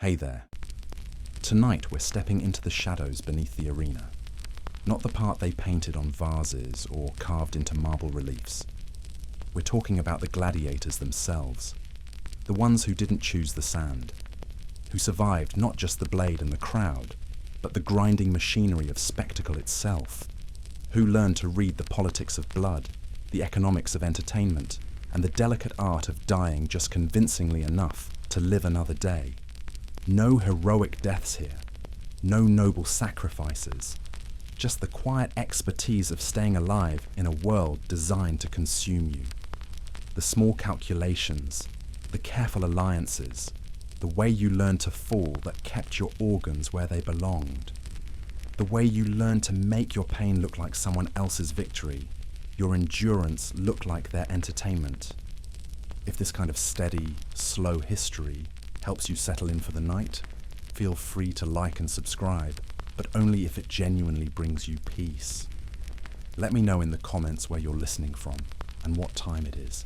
Hey there. Tonight we're stepping into the shadows beneath the arena. Not the part they painted on vases or carved into marble reliefs. We're talking about the gladiators themselves. The ones who didn't choose the sand. Who survived not just the blade and the crowd, but the grinding machinery of spectacle itself. Who learned to read the politics of blood, the economics of entertainment, and the delicate art of dying just convincingly enough to live another day. No heroic deaths here, no noble sacrifices, just the quiet expertise of staying alive in a world designed to consume you. The small calculations, the careful alliances, the way you learned to fall that kept your organs where they belonged. The way you learned to make your pain look like someone else's victory, your endurance look like their entertainment. If this kind of steady, slow history helps you settle in for the night, feel free to like and subscribe, but only if it genuinely brings you peace. Let me know in the comments where you're listening from and what time it is.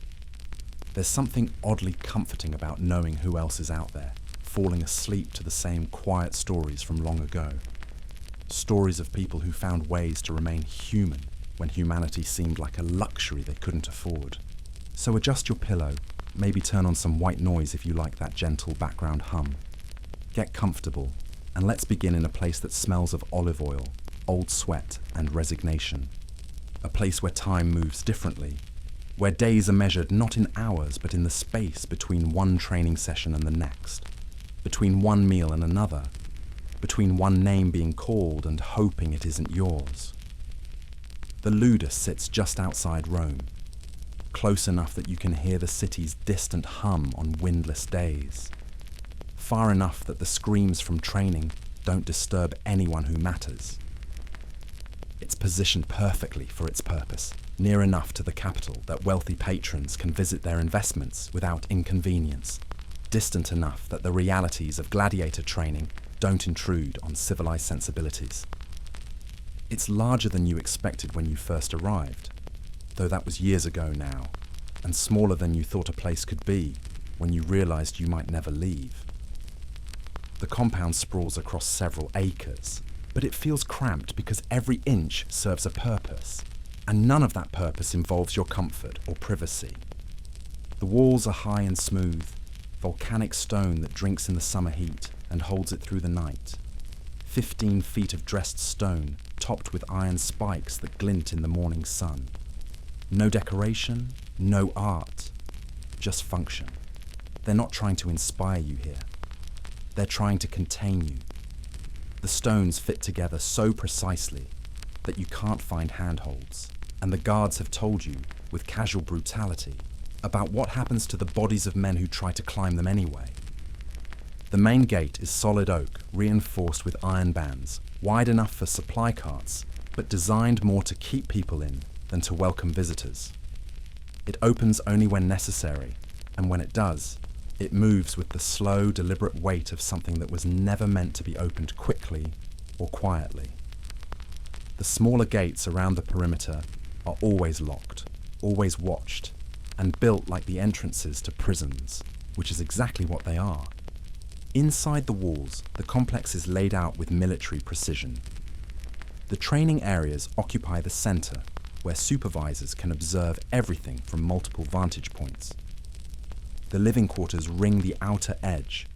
There's something oddly comforting about knowing who else is out there, falling asleep to the same quiet stories from long ago. Stories of people who found ways to remain human when humanity seemed like a luxury they couldn't afford. So adjust your pillow, maybe turn on some white noise if you like that gentle background hum. Get comfortable, and let's begin in a place that smells of olive oil, old sweat, and resignation. A place where time moves differently, where days are measured not in hours but in the space between one training session and the next, between one meal and another, between one name being called and hoping it isn't yours. The ludus sits just outside Rome, close enough that you can hear the city's distant hum on windless days, far enough that the screams from training don't disturb anyone who matters. It's positioned perfectly for its purpose, near enough to the capital that wealthy patrons can visit their investments without inconvenience, distant enough that the realities of gladiator training don't intrude on civilized sensibilities. It's larger than you expected when you first arrived, though that was years ago now, and smaller than you thought a place could be when you realized you might never leave. The compound sprawls across several acres, but it feels cramped because every inch serves a purpose, and none of that purpose involves your comfort or privacy. The walls are high and smooth, volcanic stone that drinks in the summer heat and holds it through the night. 15 feet of dressed stone, topped with iron spikes that glint in the morning sun. No decoration, no art, just function. They're not trying to inspire you here. They're trying to contain you. The stones fit together so precisely that you can't find handholds, and the guards have told you, with casual brutality, about what happens to the bodies of men who try to climb them anyway. The main gate is solid oak, reinforced with iron bands, wide enough for supply carts, but designed more to keep people in than to welcome visitors. It opens only when necessary, and when it does, it moves with the slow, deliberate weight of something that was never meant to be opened quickly or quietly. The smaller gates around the perimeter are always locked, always watched, and built like the entrances to prisons, which is exactly what they are. Inside the walls, the complex is laid out with military precision. The training areas occupy the center, where supervisors can observe everything from multiple vantage points. The living quarters ring the outer edge,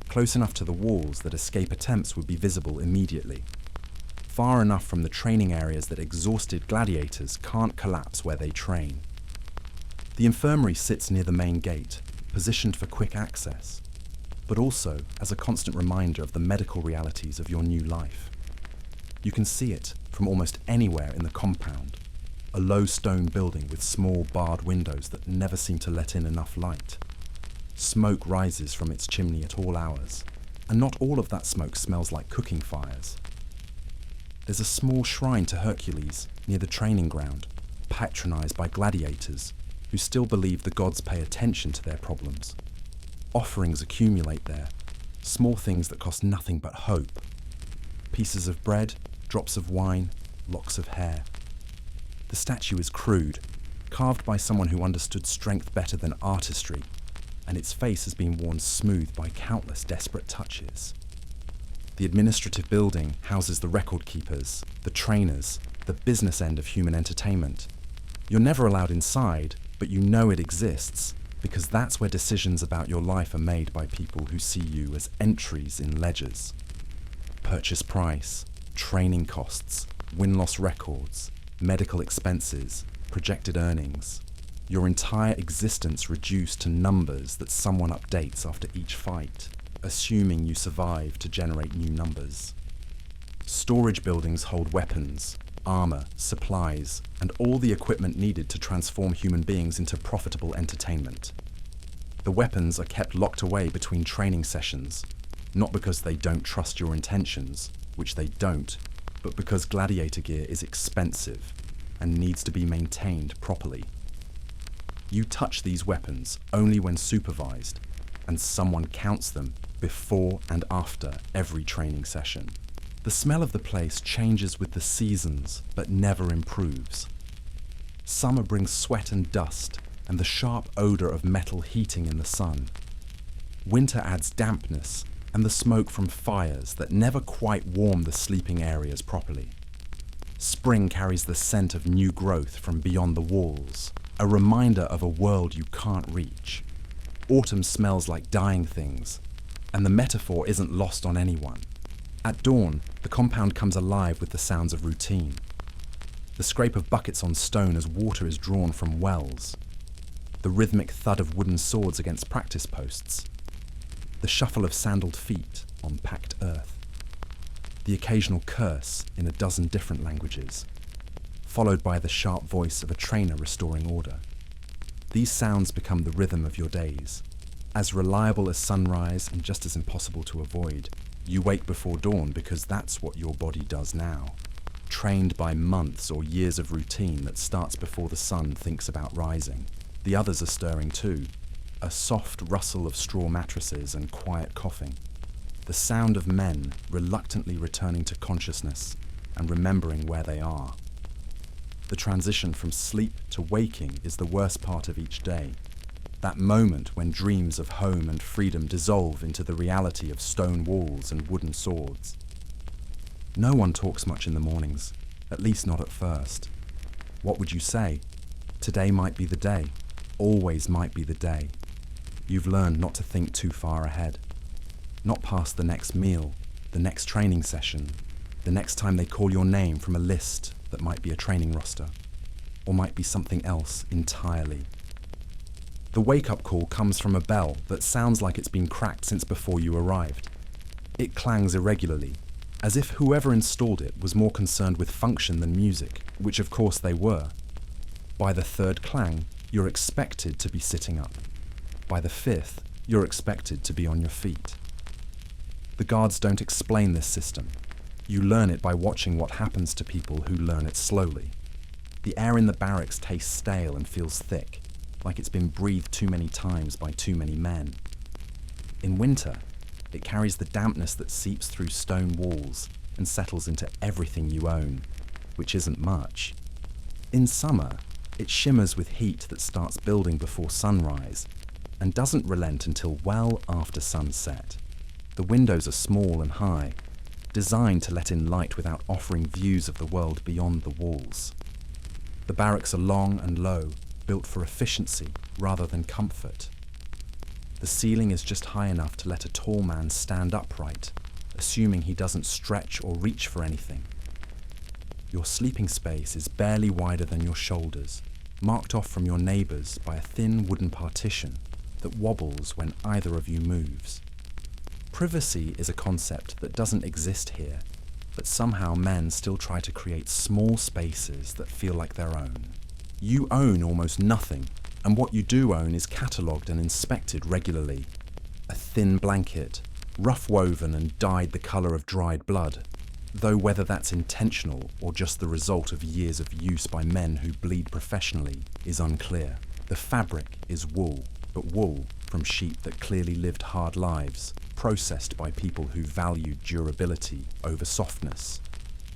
close enough to the walls that escape attempts would be visible immediately, far enough from the training areas that exhausted gladiators can't collapse where they train. The infirmary sits near the main gate, positioned for quick access, but also as a constant reminder of the medical realities of your new life. You can see it from almost anywhere in the compound, a low stone building with small barred windows that never seem to let in enough light. Smoke rises from its chimney at all hours, and not all of that smoke smells like cooking fires. There's a small shrine to Hercules near the training ground, patronized by gladiators who still believe the gods pay attention to their problems. Offerings accumulate there, small things that cost nothing but hope. Pieces of bread, drops of wine, locks of hair. The statue is crude, carved by someone who understood strength better than artistry, and its face has been worn smooth by countless desperate touches. The administrative building houses the record keepers, the trainers, the business end of human entertainment. You're never allowed inside, but you know it exists, because that's where decisions about your life are made by people who see you as entries in ledgers. Purchase price, training costs, win-loss records, medical expenses, projected earnings. Your entire existence reduced to numbers that someone updates after each fight, assuming you survive to generate new numbers. Storage buildings hold weapons, armor, supplies, and all the equipment needed to transform human beings into profitable entertainment. The weapons are kept locked away between training sessions, not because they don't trust your intentions, which they don't, but because gladiator gear is expensive and needs to be maintained properly. You touch these weapons only when supervised, and someone counts them before and after every training session. The smell of the place changes with the seasons, but never improves. Summer brings sweat and dust, and the sharp odor of metal heating in the sun. Winter adds dampness, and the smoke from fires that never quite warm the sleeping areas properly. Spring carries the scent of new growth from beyond the walls, a reminder of a world you can't reach. Autumn smells like dying things, and the metaphor isn't lost on anyone. At dawn, the compound comes alive with the sounds of routine. The scrape of buckets on stone as water is drawn from wells. The rhythmic thud of wooden swords against practice posts. The shuffle of sandaled feet on packed earth. The occasional curse in a dozen different languages, followed by the sharp voice of a trainer restoring order. These sounds become the rhythm of your days, as reliable as sunrise and just as impossible to avoid. You wake before dawn because that's what your body does now, trained by months or years of routine that starts before the sun thinks about rising. The others are stirring too, a soft rustle of straw mattresses and quiet coughing. The sound of men reluctantly returning to consciousness and remembering where they are. The transition from sleep to waking is the worst part of each day. That moment when dreams of home and freedom dissolve into the reality of stone walls and wooden swords. No one talks much in the mornings, at least not at first. What would you say? Today might be the day. Always might be the day. You've learned not to think too far ahead. Not past the next meal, the next training session, the next time they call your name from a list that might be a training roster, or might be something else entirely. The wake-up call comes from a bell that sounds like it's been cracked since before you arrived. It clangs irregularly, as if whoever installed it was more concerned with function than music, which of course they were. By the third clang, you're expected to be sitting up. By the fifth, you're expected to be on your feet. The guards don't explain this system. You learn it by watching what happens to people who learn it slowly. The air in the barracks tastes stale and feels thick, like it's been breathed too many times by too many men. In winter, it carries the dampness that seeps through stone walls and settles into everything you own, which isn't much. In summer, it shimmers with heat that starts building before sunrise and doesn't relent until well after sunset. The windows are small and high, designed to let in light without offering views of the world beyond the walls. The barracks are long and low, built for efficiency rather than comfort. The ceiling is just high enough to let a tall man stand upright, assuming he doesn't stretch or reach for anything. Your sleeping space is barely wider than your shoulders, marked off from your neighbours by a thin wooden partition that wobbles when either of you moves. Privacy is a concept that doesn't exist here, but somehow men still try to create small spaces that feel like their own. You own almost nothing, and what you do own is catalogued and inspected regularly. A thin blanket, rough woven and dyed the colour of dried blood, though whether that's intentional or just the result of years of use by men who bleed professionally is unclear. The fabric is wool, but wool from sheep that clearly lived hard lives, processed by people who valued durability over softness.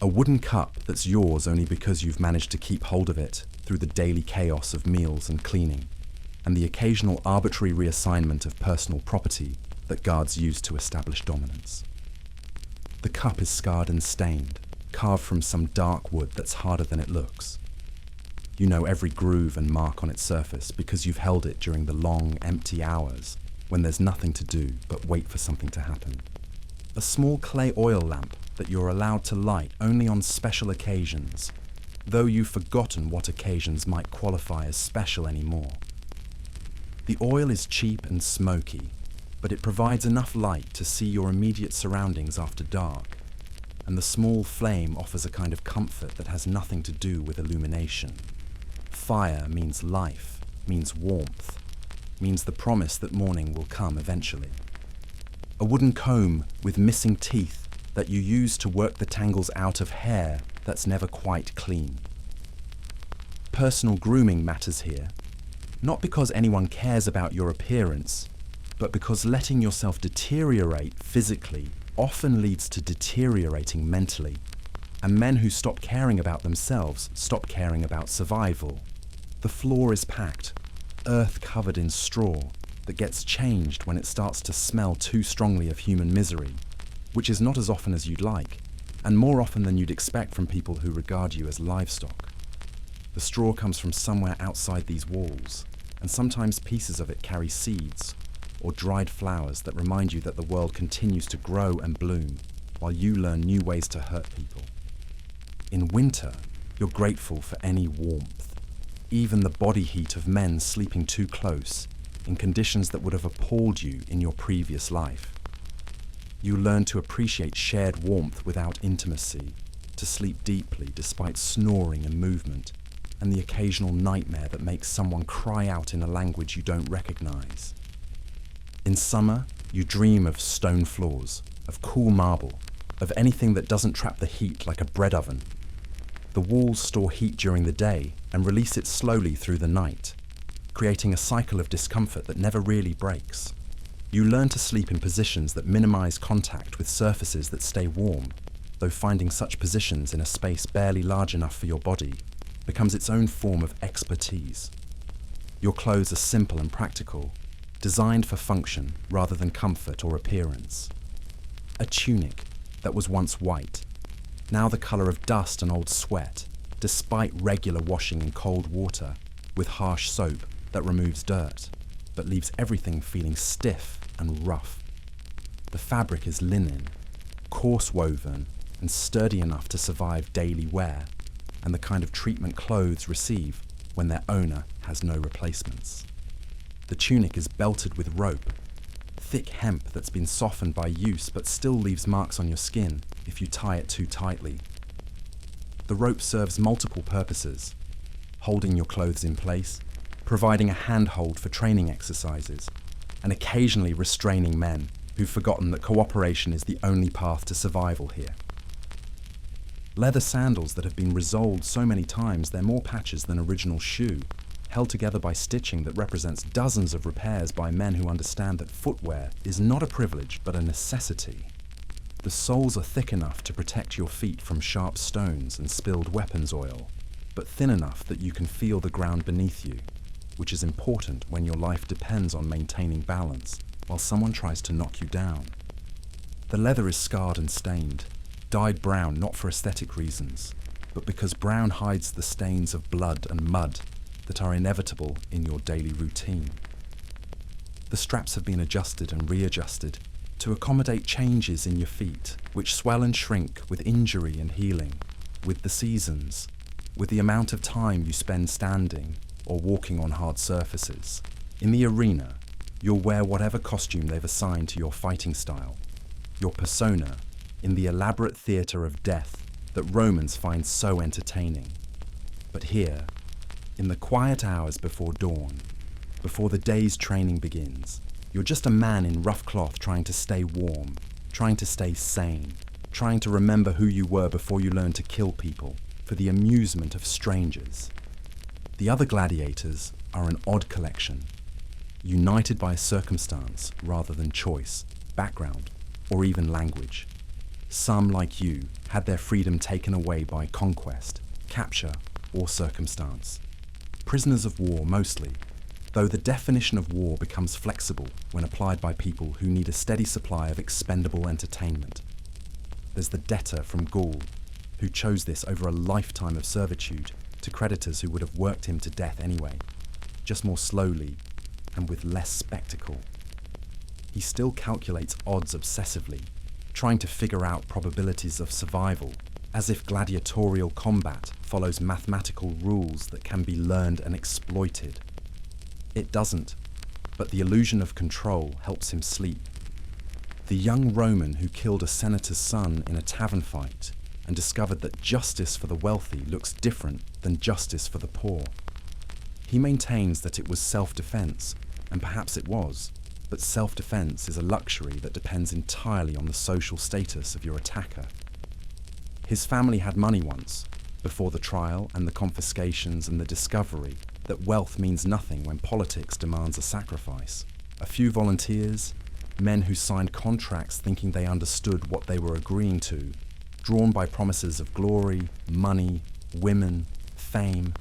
A wooden cup that's yours only because you've managed to keep hold of it through the daily chaos of meals and cleaning. and the occasional arbitrary reassignment of personal property that guards use to establish dominance. The cup is scarred and stained, carved from some dark wood that's harder than it looks. You know every groove and mark on its surface because you've held it during the long, empty hours when there's nothing to do but wait for something to happen. A small clay oil lamp that you're allowed to light only on special occasions, though you've forgotten what occasions might qualify as special anymore. The oil is cheap and smoky, but it provides enough light to see your immediate surroundings after dark, and the small flame offers a kind of comfort that has nothing to do with illumination. Fire means life, means warmth, means the promise that morning will come eventually. A wooden comb with missing teeth that you use to work the tangles out of hair that's never quite clean. Personal grooming matters here, not because anyone cares about your appearance, but because letting yourself deteriorate physically often leads to deteriorating mentally, and men who stop caring about themselves stop caring about survival. The floor is packed, earth covered in straw that gets changed when it starts to smell too strongly of human misery, which is not as often as you'd like, and more often than you'd expect from people who regard you as livestock. The straw comes from somewhere outside these walls, and sometimes pieces of it carry seeds or dried flowers that remind you that the world continues to grow and bloom while you learn new ways to hurt people. In winter, you're grateful for any warmth, even the body heat of men sleeping too close in conditions that would have appalled you in your previous life. You learn to appreciate shared warmth without intimacy, to sleep deeply despite snoring and movement, and the occasional nightmare that makes someone cry out in a language you don't recognize. In summer, you dream of stone floors, of cool marble, of anything that doesn't trap the heat like a bread oven. The walls store heat during the day and release it slowly through the night, creating a cycle of discomfort that never really breaks. You learn to sleep in positions that minimize contact with surfaces that stay warm, though finding such positions in a space barely large enough for your body becomes its own form of expertise. Your clothes are simple and practical, designed for function rather than comfort or appearance. A tunic that was once white, now the color of dust and old sweat, despite regular washing in cold water with harsh soap that removes dirt, but leaves everything feeling stiff and rough. The fabric is linen, coarse woven and sturdy enough to survive daily wear, and the kind of treatment clothes receive when their owner has no replacements. The tunic is belted with rope, thick hemp that's been softened by use but still leaves marks on your skin if you tie it too tightly. The rope serves multiple purposes, holding your clothes in place, providing a handhold for training exercises, and occasionally restraining men who've forgotten that cooperation is the only path to survival here. Leather sandals that have been resoled so many times they're more patches than original shoe, held together by stitching that represents dozens of repairs by men who understand that footwear is not a privilege but a necessity. The soles are thick enough to protect your feet from sharp stones and spilled weapons oil, but thin enough that you can feel the ground beneath you, which is important when your life depends on maintaining balance while someone tries to knock you down. The leather is scarred and stained, dyed brown not for aesthetic reasons, but because brown hides the stains of blood and mud that are inevitable in your daily routine. The straps have been adjusted and readjusted to accommodate changes in your feet, which swell and shrink with injury and healing, with the seasons, with the amount of time you spend standing or walking on hard surfaces. In the arena, you'll wear whatever costume they've assigned to your fighting style, your persona, in the elaborate theatre of death that Romans find so entertaining. But here, in the quiet hours before dawn, before the day's training begins, you're just a man in rough cloth trying to stay warm, trying to stay sane, trying to remember who you were before you learned to kill people for the amusement of strangers. The other gladiators are an odd collection, united by circumstance rather than choice, background, or even language. Some, like you, had their freedom taken away by conquest, capture, or circumstance. Prisoners of war mostly, though the definition of war becomes flexible when applied by people who need a steady supply of expendable entertainment. There's the debtor from Gaul, who chose this over a lifetime of servitude to creditors who would have worked him to death anyway, just more slowly and with less spectacle. He still calculates odds obsessively, trying to figure out probabilities of survival, as if gladiatorial combat follows mathematical rules that can be learned and exploited. It doesn't, but the illusion of control helps him sleep. The young Roman who killed a senator's son in a tavern fight and discovered that justice for the wealthy looks different than justice for the poor. He maintains that it was self-defense, and perhaps it was, but self-defense is a luxury that depends entirely on the social status of your attacker. His family had money once, before the trial and the confiscations and the discovery that wealth means nothing when politics demands a sacrifice. A few volunteers, men who signed contracts thinking they understood what they were agreeing to, drawn by promises of glory, money, women, fame.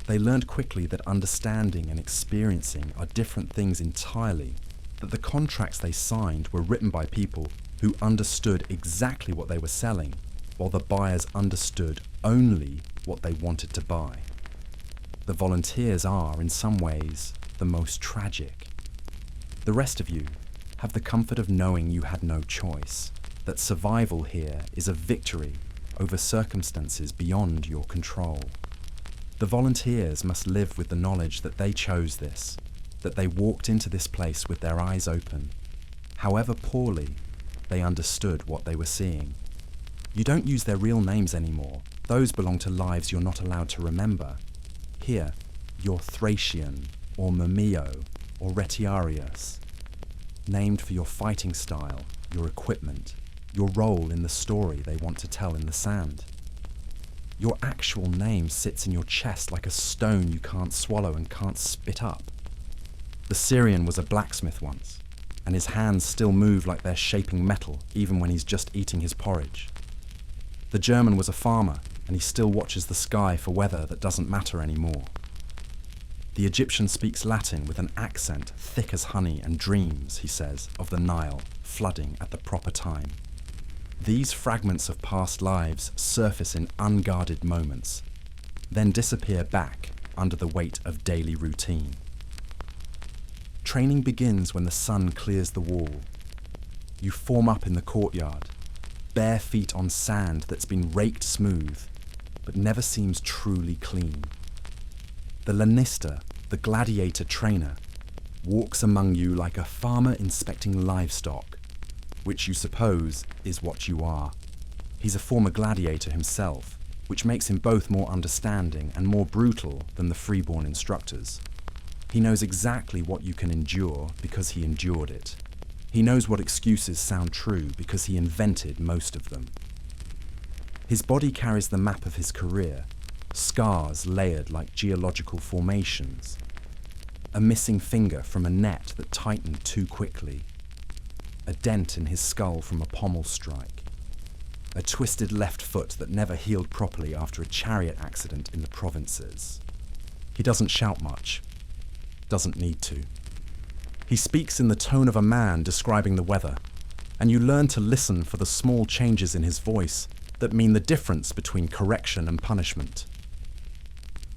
They learned quickly that understanding and experiencing are different things entirely, that the contracts they signed were written by people who understood exactly what they were selling, while the buyers understood only what they wanted to buy. The volunteers are, in some ways, the most tragic. The rest of you have the comfort of knowing you had no choice, that survival here is a victory over circumstances beyond your control. The volunteers must live with the knowledge that they chose this, that they walked into this place with their eyes open. However poorly, they understood what they were seeing. You don't use their real names anymore. Those belong to lives you're not allowed to remember. Here, you're Thracian, or Mumio, or Retiarius, named for your fighting style, your equipment, your role in the story they want to tell in the sand. Your actual name sits in your chest like a stone you can't swallow and can't spit up. The Syrian was a blacksmith once, and his hands still move like they're shaping metal even when he's just eating his porridge. The German was a farmer, and he still watches the sky for weather that doesn't matter anymore. The Egyptian speaks Latin with an accent thick as honey and dreams, he says, of the Nile flooding at the proper time. These fragments of past lives surface in unguarded moments, then disappear back under the weight of daily routine. Training begins when the sun clears the wall. You form up in the courtyard, bare feet on sand that's been raked smooth, but never seems truly clean. The lanista, the gladiator trainer, walks among you like a farmer inspecting livestock, which you suppose is what you are. He's a former gladiator himself, which makes him both more understanding and more brutal than the freeborn instructors. He knows exactly what you can endure because he endured it. He knows what excuses sound true because he invented most of them. His body carries the map of his career, scars layered like geological formations. A missing finger from a net that tightened too quickly. A dent in his skull from a pommel strike. A twisted left foot that never healed properly after a chariot accident in the provinces. He doesn't shout much. Doesn't need to. He speaks in the tone of a man describing the weather, and you learn to listen for the small changes in his voice that mean the difference between correction and punishment.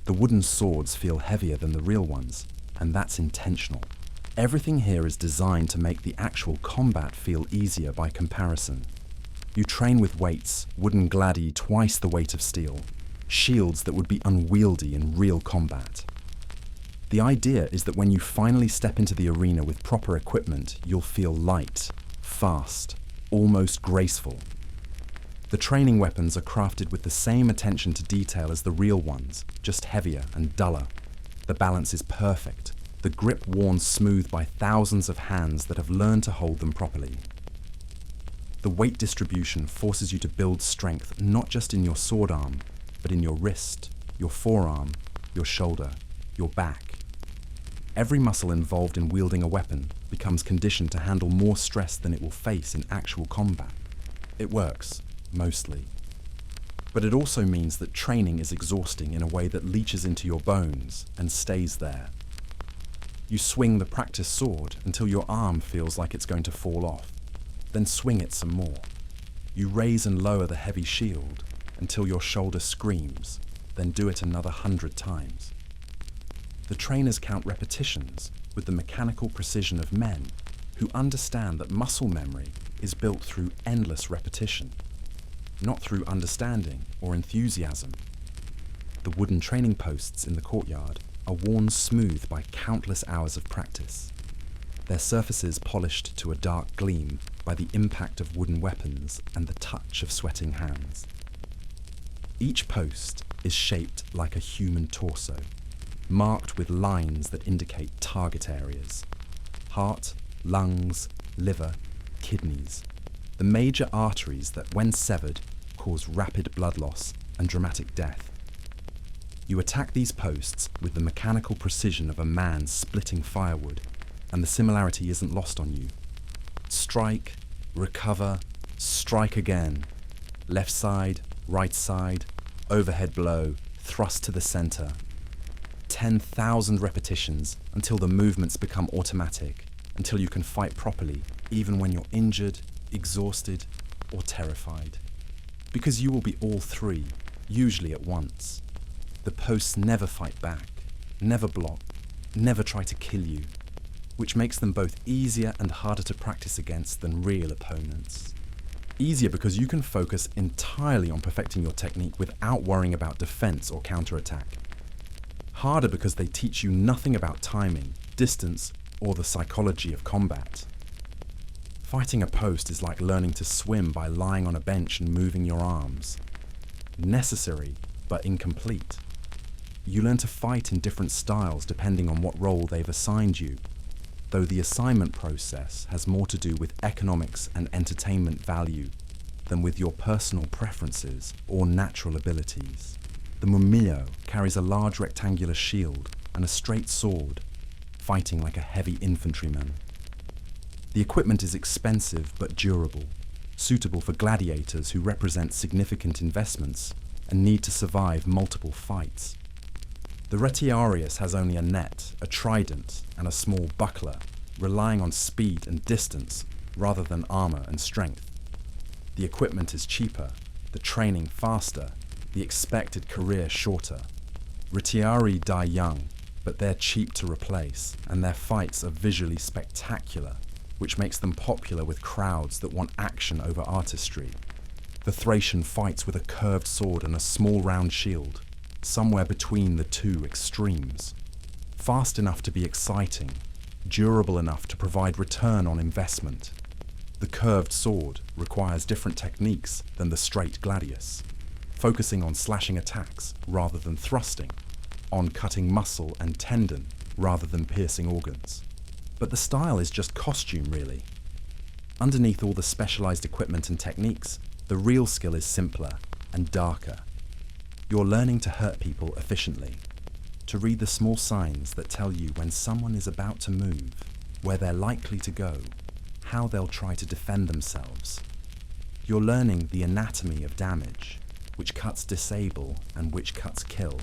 The wooden swords feel heavier than the real ones, and that's intentional. Everything here is designed to make the actual combat feel easier by comparison. You train with weights, wooden gladi twice the weight of steel, shields that would be unwieldy in real combat. The idea is that when you finally step into the arena with proper equipment, you'll feel light, fast, almost graceful. The training weapons are crafted with the same attention to detail as the real ones, just heavier and duller. The balance is perfect, the grip worn smooth by thousands of hands that have learned to hold them properly. The weight distribution forces you to build strength not just in your sword arm, but in your wrist, your forearm, your shoulder, your back. Every muscle involved in wielding a weapon becomes conditioned to handle more stress than it will face in actual combat. It works, mostly. But it also means that training is exhausting in a way that leaches into your bones and stays there. You swing the practice sword until your arm feels like it's going to fall off, then swing it some more. You raise and lower the heavy shield until your shoulder screams, then do it another 100 times. The trainers count repetitions with the mechanical precision of men who understand that muscle memory is built through endless repetition, not through understanding or enthusiasm. The wooden training posts in the courtyard are worn smooth by countless hours of practice, their surfaces polished to a dark gleam by the impact of wooden weapons and the touch of sweating hands. Each post is shaped like a human torso, marked with lines that indicate target areas: heart, lungs, liver, kidneys, the major arteries that, when severed, cause rapid blood loss and dramatic death. You attack these posts with the mechanical precision of a man splitting firewood, and the similarity isn't lost on you. Strike, recover, strike again. Left side, right side, overhead blow, thrust to the center. 10,000 repetitions until the movements become automatic, until you can fight properly, even when you're injured, exhausted, or terrified. Because you will be all three, usually at once. The posts never fight back, never block, never try to kill you, which makes them both easier and harder to practice against than real opponents. Easier because you can focus entirely on perfecting your technique without worrying about defense or counterattack. Harder because they teach you nothing about timing, distance, or the psychology of combat. Fighting a post is like learning to swim by lying on a bench and moving your arms. Necessary, but incomplete. You learn to fight in different styles depending on what role they've assigned you, though the assignment process has more to do with economics and entertainment value than with your personal preferences or natural abilities. The mumillo carries a large rectangular shield and a straight sword, fighting like a heavy infantryman. The equipment is expensive but durable, suitable for gladiators who represent significant investments and need to survive multiple fights. The retiarius has only a net, a trident, and a small buckler, relying on speed and distance rather than armor and strength. The equipment is cheaper, the training faster, the expected career shorter. Retiari die young, but they're cheap to replace, and their fights are visually spectacular, which makes them popular with crowds that want action over artistry. The Thracian fights with a curved sword and a small round shield, somewhere between the two extremes. Fast enough to be exciting, durable enough to provide return on investment. The curved sword requires different techniques than the straight gladius, focusing on slashing attacks rather than thrusting, on cutting muscle and tendon rather than piercing organs. But the style is just costume, really. Underneath all the specialized equipment and techniques, the real skill is simpler and darker. You're learning to hurt people efficiently, to read the small signs that tell you when someone is about to move, where they're likely to go, how they'll try to defend themselves. You're learning the anatomy of damage, which cuts disable and which cuts kill,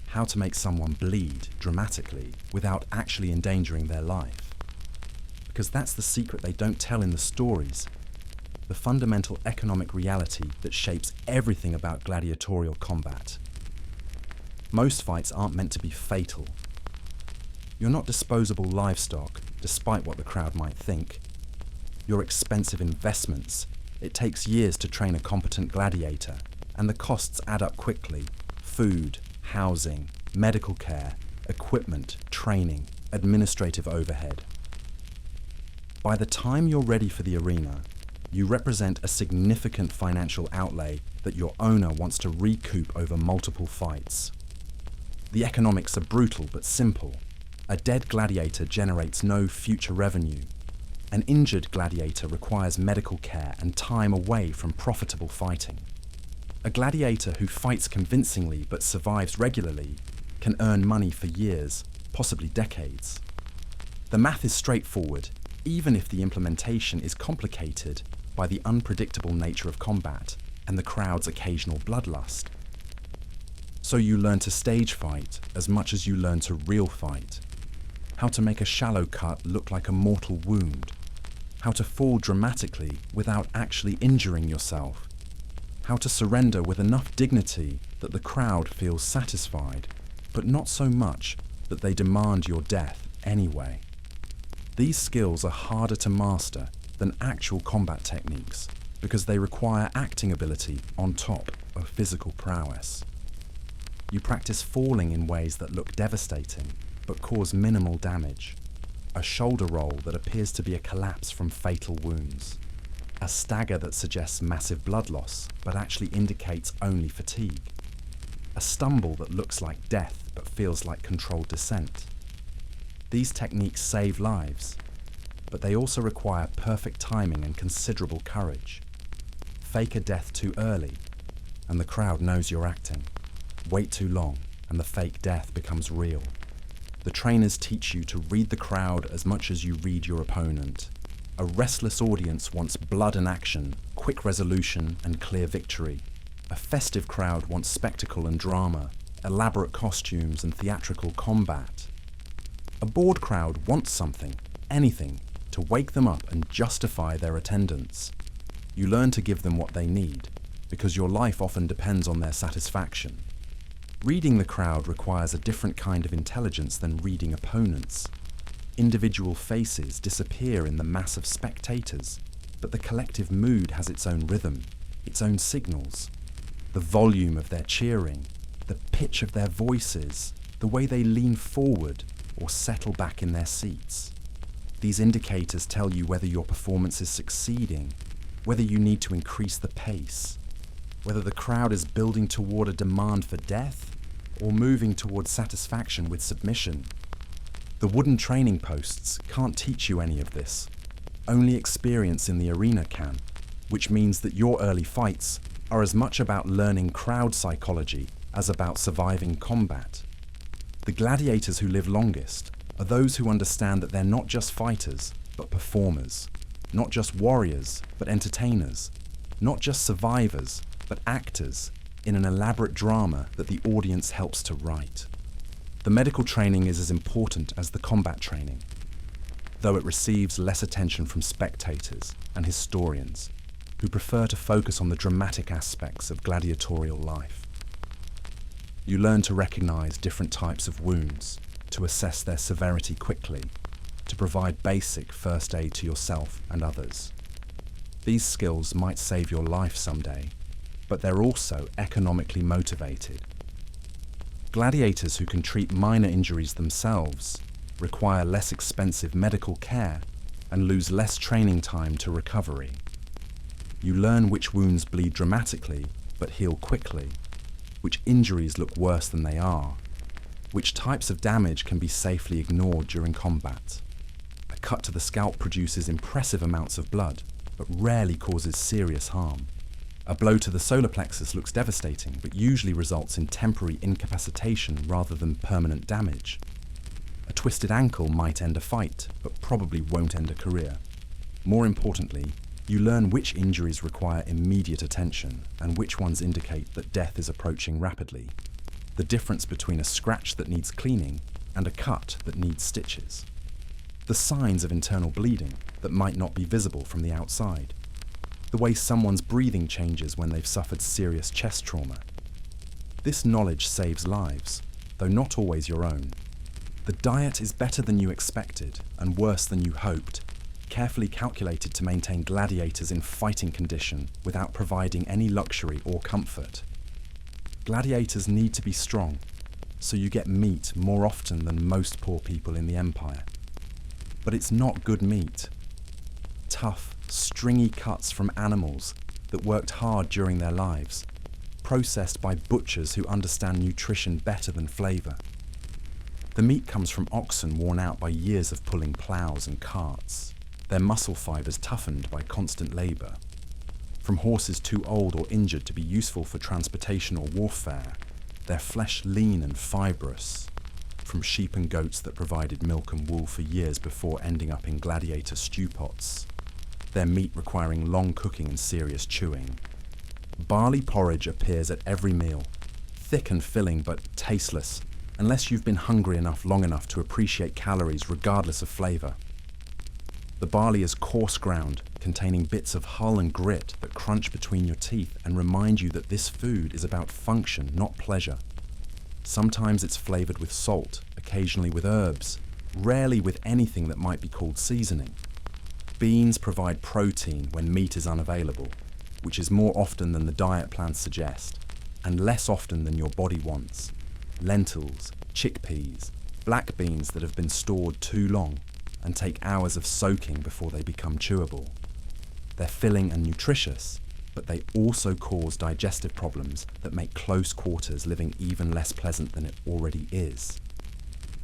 how to make someone bleed dramatically without actually endangering their life. Because that's the secret they don't tell in the stories, the fundamental economic reality that shapes everything about gladiatorial combat. Most fights aren't meant to be fatal. You're not disposable livestock, despite what the crowd might think. You're expensive investments. It takes years to train a competent gladiator, and the costs add up quickly. Food, housing, medical care, equipment, training, administrative overhead. By the time you're ready for the arena, you represent a significant financial outlay that your owner wants to recoup over multiple fights. The economics are brutal but simple. A dead gladiator generates no future revenue. An injured gladiator requires medical care and time away from profitable fighting. A gladiator who fights convincingly but survives regularly can earn money for years, possibly decades. The math is straightforward, even if the implementation is complicated by the unpredictable nature of combat and the crowd's occasional bloodlust. So you learn to stage fight as much as you learn to real fight. how to make a shallow cut look like a mortal wound, how to fall dramatically without actually injuring yourself, how to surrender with enough dignity that the crowd feels satisfied, but not so much that they demand your death anyway. These skills are harder to master than actual combat techniques because they require acting ability on top of physical prowess. You practice falling in ways that look devastating but cause minimal damage. A shoulder roll that appears to be a collapse from fatal wounds. A stagger that suggests massive blood loss but actually indicates only fatigue. A stumble that looks like death but feels like controlled descent. These techniques save lives, but they also require perfect timing and considerable courage. Fake a death too early, and the crowd knows you're acting. Wait too long, and the fake death becomes real. The trainers teach you to read the crowd as much as you read your opponent. A restless audience wants blood and action, quick resolution and clear victory. A festive crowd wants spectacle and drama, elaborate costumes and theatrical combat. A bored crowd wants something, anything, to wake them up and justify their attendance. You learn to give them what they need, because your life often depends on their satisfaction. Reading the crowd requires a different kind of intelligence than reading opponents. Individual faces disappear in the mass of spectators, but the collective mood has its own rhythm, its own signals. The volume of their cheering, the pitch of their voices, the way they lean forward or settle back in their seats. These indicators tell you whether your performance is succeeding, whether you need to increase the pace, whether the crowd is building toward a demand for death or moving toward satisfaction with submission. The wooden training posts can't teach you any of this. Only experience in the arena can, which means that your early fights are as much about learning crowd psychology as about surviving combat. The gladiators who live longest are those who understand that they're not just fighters, but performers. Not just warriors, but entertainers. Not just survivors, but actors in an elaborate drama that the audience helps to write. The medical training is as important as the combat training, though it receives less attention from spectators and historians who prefer to focus on the dramatic aspects of gladiatorial life. You learn to recognize different types of wounds, to assess their severity quickly, to provide basic first aid to yourself and others. These skills might save your life someday, but they're also economically motivated. Gladiators who can treat minor injuries themselves require less expensive medical care and lose less training time to recovery. You learn which wounds bleed dramatically but heal quickly, which injuries look worse than they are, which types of damage can be safely ignored during combat. A cut to the scalp produces impressive amounts of blood, but rarely causes serious harm. A blow to the solar plexus looks devastating, but usually results in temporary incapacitation rather than permanent damage. A twisted ankle might end a fight, but probably won't end a career. More importantly, you learn which injuries require immediate attention and which ones indicate that death is approaching rapidly. The difference between a scratch that needs cleaning and a cut that needs stitches. The signs of internal bleeding that might not be visible from the outside. The way someone's breathing changes when they've suffered serious chest trauma. This knowledge saves lives, though not always your own. The diet is better than you expected and worse than you hoped, carefully calculated to maintain gladiators in fighting condition without providing any luxury or comfort. Gladiators need to be strong, so you get meat more often than most poor people in the Empire. But it's not good meat. Tough, stringy cuts from animals that worked hard during their lives, processed by butchers who understand nutrition better than flavour. The meat comes from oxen worn out by years of pulling ploughs and carts, their muscle fibres toughened by constant labour. From horses too old or injured to be useful for transportation or warfare, their flesh lean and fibrous. From sheep and goats that provided milk and wool for years before ending up in gladiator stew pots, their meat requiring long cooking and serious chewing. Barley porridge appears at every meal, thick and filling but tasteless, unless you've been hungry enough long enough to appreciate calories regardless of flavour. The barley is coarse ground, containing bits of hull and grit that crunch between your teeth and remind you that this food is about function, not pleasure. Sometimes it's flavoured with salt, occasionally with herbs, rarely with anything that might be called seasoning. Beans provide protein when meat is unavailable, which is more often than the diet plans suggest, and less often than your body wants. Lentils, chickpeas, black beans that have been stored too long and take hours of soaking before they become chewable. They're filling and nutritious, but they also cause digestive problems that make close quarters living even less pleasant than it already is.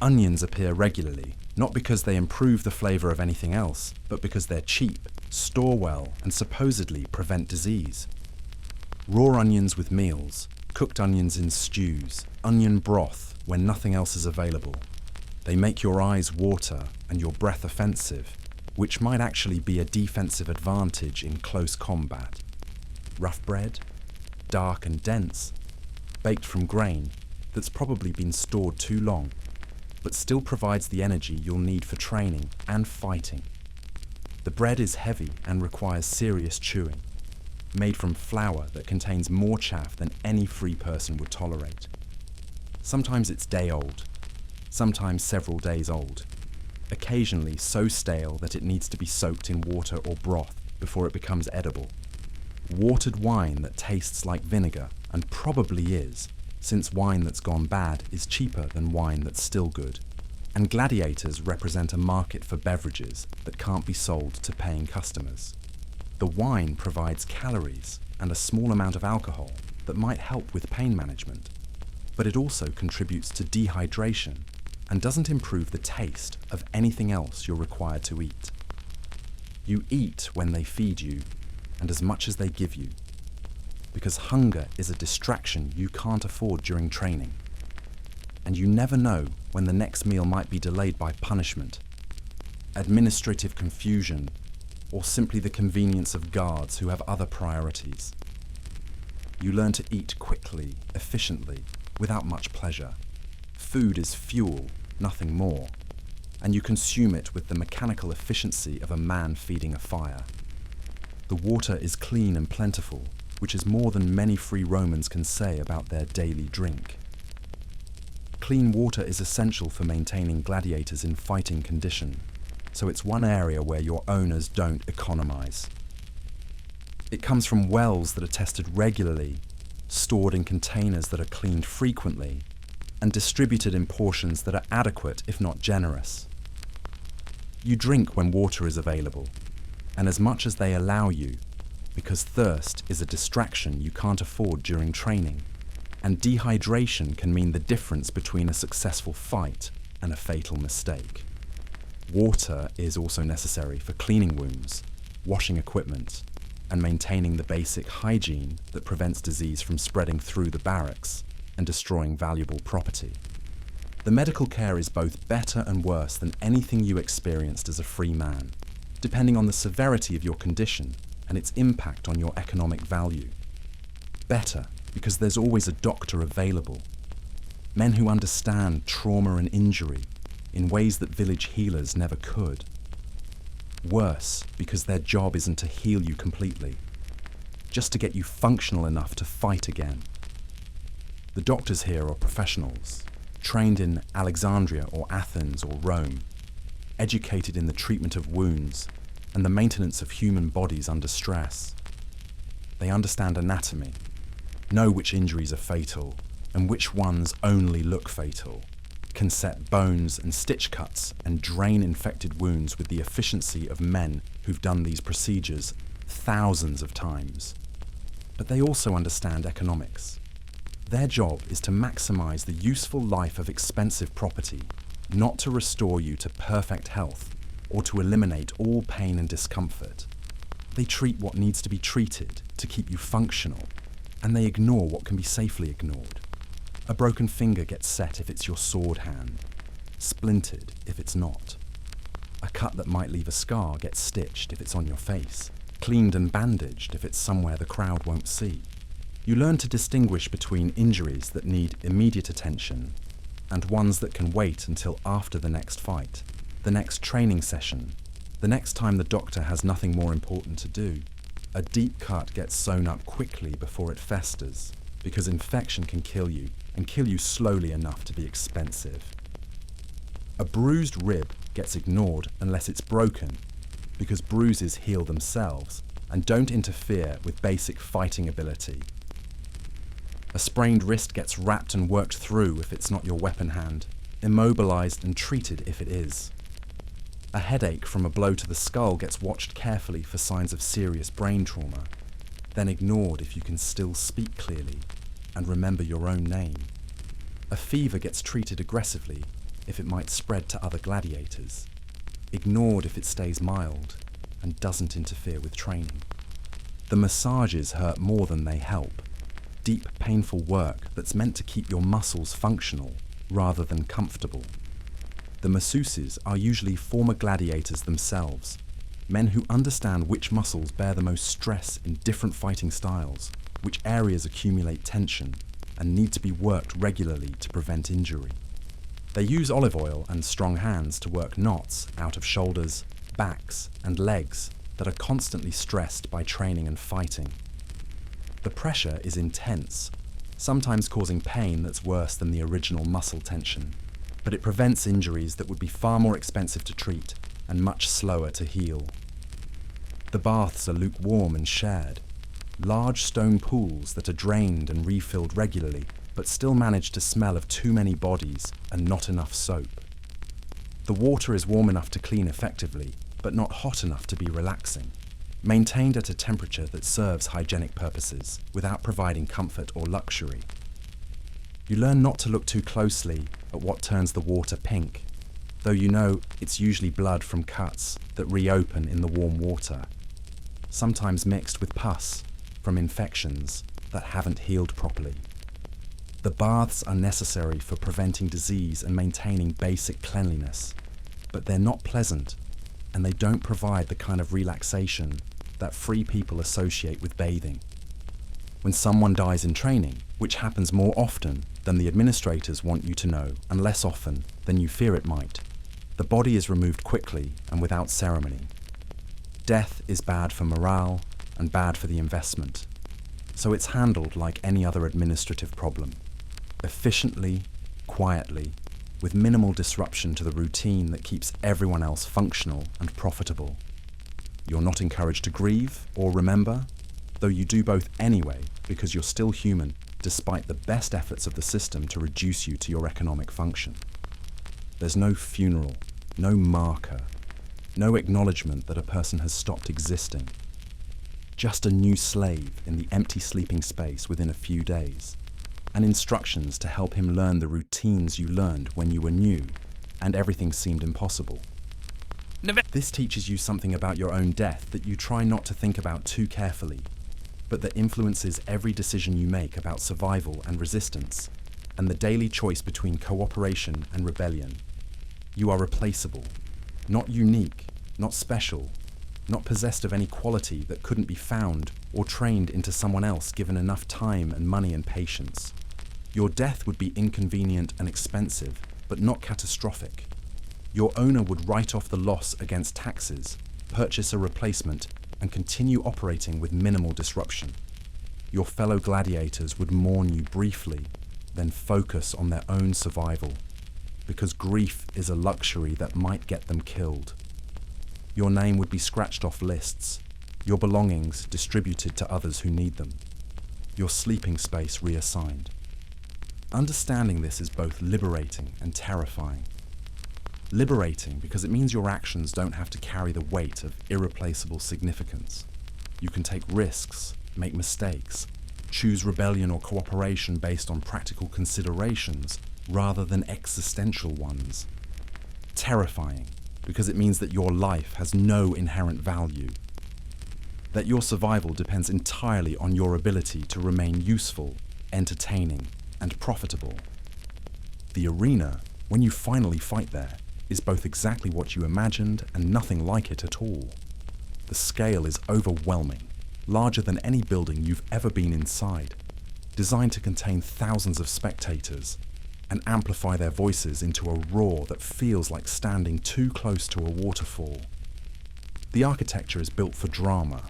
Onions appear regularly, not because they improve the flavour of anything else, but because they're cheap, store well, and supposedly prevent disease. Raw onions with meals, cooked onions in stews, onion broth when nothing else is available. They make your eyes water and your breath offensive, which might actually be a defensive advantage in close combat. Rough bread, dark and dense, baked from grain that's probably been stored too long, but still provides the energy you'll need for training and fighting. The bread is heavy and requires serious chewing, made from flour that contains more chaff than any free person would tolerate. Sometimes it's day old, sometimes several days old, occasionally so stale that it needs to be soaked in water or broth before it becomes edible. Watered wine that tastes like vinegar, and probably is, since wine that's gone bad is cheaper than wine that's still good. And gladiators represent a market for beverages that can't be sold to paying customers. The wine provides calories and a small amount of alcohol that might help with pain management, but it also contributes to dehydration and doesn't improve the taste of anything else you're required to eat. You eat when they feed you, and as much as they give you, because hunger is a distraction you can't afford during training. And you never know when the next meal might be delayed by punishment, administrative confusion, or simply the convenience of guards who have other priorities. You learn to eat quickly, efficiently, without much pleasure. Food is fuel, nothing more, and you consume it with the mechanical efficiency of a man feeding a fire. The water is clean and plentiful, which is more than many free Romans can say about their daily drink. Clean water is essential for maintaining gladiators in fighting condition, so it's one area where your owners don't economize. It comes from wells that are tested regularly, stored in containers that are cleaned frequently, and distributed in portions that are adequate if not generous. You drink when water is available, and as much as they allow you, because thirst is a distraction you can't afford during training, and dehydration can mean the difference between a successful fight and a fatal mistake. Water is also necessary for cleaning wounds, washing equipment, and maintaining the basic hygiene that prevents disease from spreading through the barracks and destroying valuable property. The medical care is both better and worse than anything you experienced as a free man, depending on the severity of your condition and its impact on your economic value. Better, because there's always a doctor available. Men who understand trauma and injury in ways that village healers never could. Worse, because their job isn't to heal you completely, just to get you functional enough to fight again. The doctors here are professionals, trained in Alexandria or Athens or Rome, educated in the treatment of wounds and the maintenance of human bodies under stress. They understand anatomy, know which injuries are fatal and which ones only look fatal, can set bones and stitch cuts and drain infected wounds with the efficiency of men who've done these procedures thousands of times. But they also understand economics. Their job is to maximize the useful life of expensive property, not to restore you to perfect health or to eliminate all pain and discomfort. They treat what needs to be treated to keep you functional, and they ignore what can be safely ignored. A broken finger gets set if it's your sword hand, splintered if it's not. A cut that might leave a scar gets stitched if it's on your face, cleaned and bandaged if it's somewhere the crowd won't see. You learn to distinguish between injuries that need immediate attention and ones that can wait until after the next fight, the next training session, the next time the doctor has nothing more important to do. A deep cut gets sewn up quickly before it festers, because infection can kill you, and kill you slowly enough to be expensive. A bruised rib gets ignored unless it's broken, because bruises heal themselves and don't interfere with basic fighting ability. A sprained wrist gets wrapped and worked through if it's not your weapon hand, immobilized and treated if it is. A headache from a blow to the skull gets watched carefully for signs of serious brain trauma, then ignored if you can still speak clearly and remember your own name. A fever gets treated aggressively if it might spread to other gladiators, ignored if it stays mild and doesn't interfere with training. The massages hurt more than they help. Deep, painful work that's meant to keep your muscles functional rather than comfortable. The masseuses are usually former gladiators themselves, men who understand which muscles bear the most stress in different fighting styles, which areas accumulate tension, and need to be worked regularly to prevent injury. They use olive oil and strong hands to work knots out of shoulders, backs, and legs that are constantly stressed by training and fighting. The pressure is intense, sometimes causing pain that's worse than the original muscle tension, but it prevents injuries that would be far more expensive to treat and much slower to heal. The baths are lukewarm and shared, large stone pools that are drained and refilled regularly, but still manage to smell of too many bodies and not enough soap. The water is warm enough to clean effectively, but not hot enough to be relaxing, maintained at a temperature that serves hygienic purposes without providing comfort or luxury. You learn not to look too closely at what turns the water pink, though you know it's usually blood from cuts that reopen in the warm water, sometimes mixed with pus from infections that haven't healed properly. The baths are necessary for preventing disease and maintaining basic cleanliness, but they're not pleasant, and they don't provide the kind of relaxation that free people associate with bathing. When someone dies in training, which happens more often than the administrators want you to know, and less often than you fear it might, the body is removed quickly and without ceremony. Death is bad for morale and bad for the investment, so it's handled like any other administrative problem. Efficiently, quietly, with minimal disruption to the routine that keeps everyone else functional and profitable. You're not encouraged to grieve or remember, though you do both anyway because you're still human, despite the best efforts of the system to reduce you to your economic function. There's no funeral, no marker, no acknowledgement that a person has stopped existing. Just a new slave in the empty sleeping space within a few days, and instructions to help him learn the routines you learned when you were new and everything seemed impossible. This teaches you something about your own death that you try not to think about too carefully, but that influences every decision you make about survival and resistance, and the daily choice between cooperation and rebellion. You are replaceable, not unique, not special, not possessed of any quality that couldn't be found or trained into someone else given enough time and money and patience. Your death would be inconvenient and expensive, but not catastrophic. Your owner would write off the loss against taxes, purchase a replacement, and continue operating with minimal disruption. Your fellow gladiators would mourn you briefly, then focus on their own survival, because grief is a luxury that might get them killed. Your name would be scratched off lists, your belongings distributed to others who need them, your sleeping space reassigned. Understanding this is both liberating and terrifying. Liberating because it means your actions don't have to carry the weight of irreplaceable significance. You can take risks, make mistakes, choose rebellion or cooperation based on practical considerations rather than existential ones. Terrifying because it means that your life has no inherent value, that your survival depends entirely on your ability to remain useful, entertaining, and profitable. The arena, when you finally fight there, is both exactly what you imagined and nothing like it at all. The scale is overwhelming, larger than any building you've ever been inside, designed to contain thousands of spectators, and amplify their voices into a roar that feels like standing too close to a waterfall. The architecture is built for drama,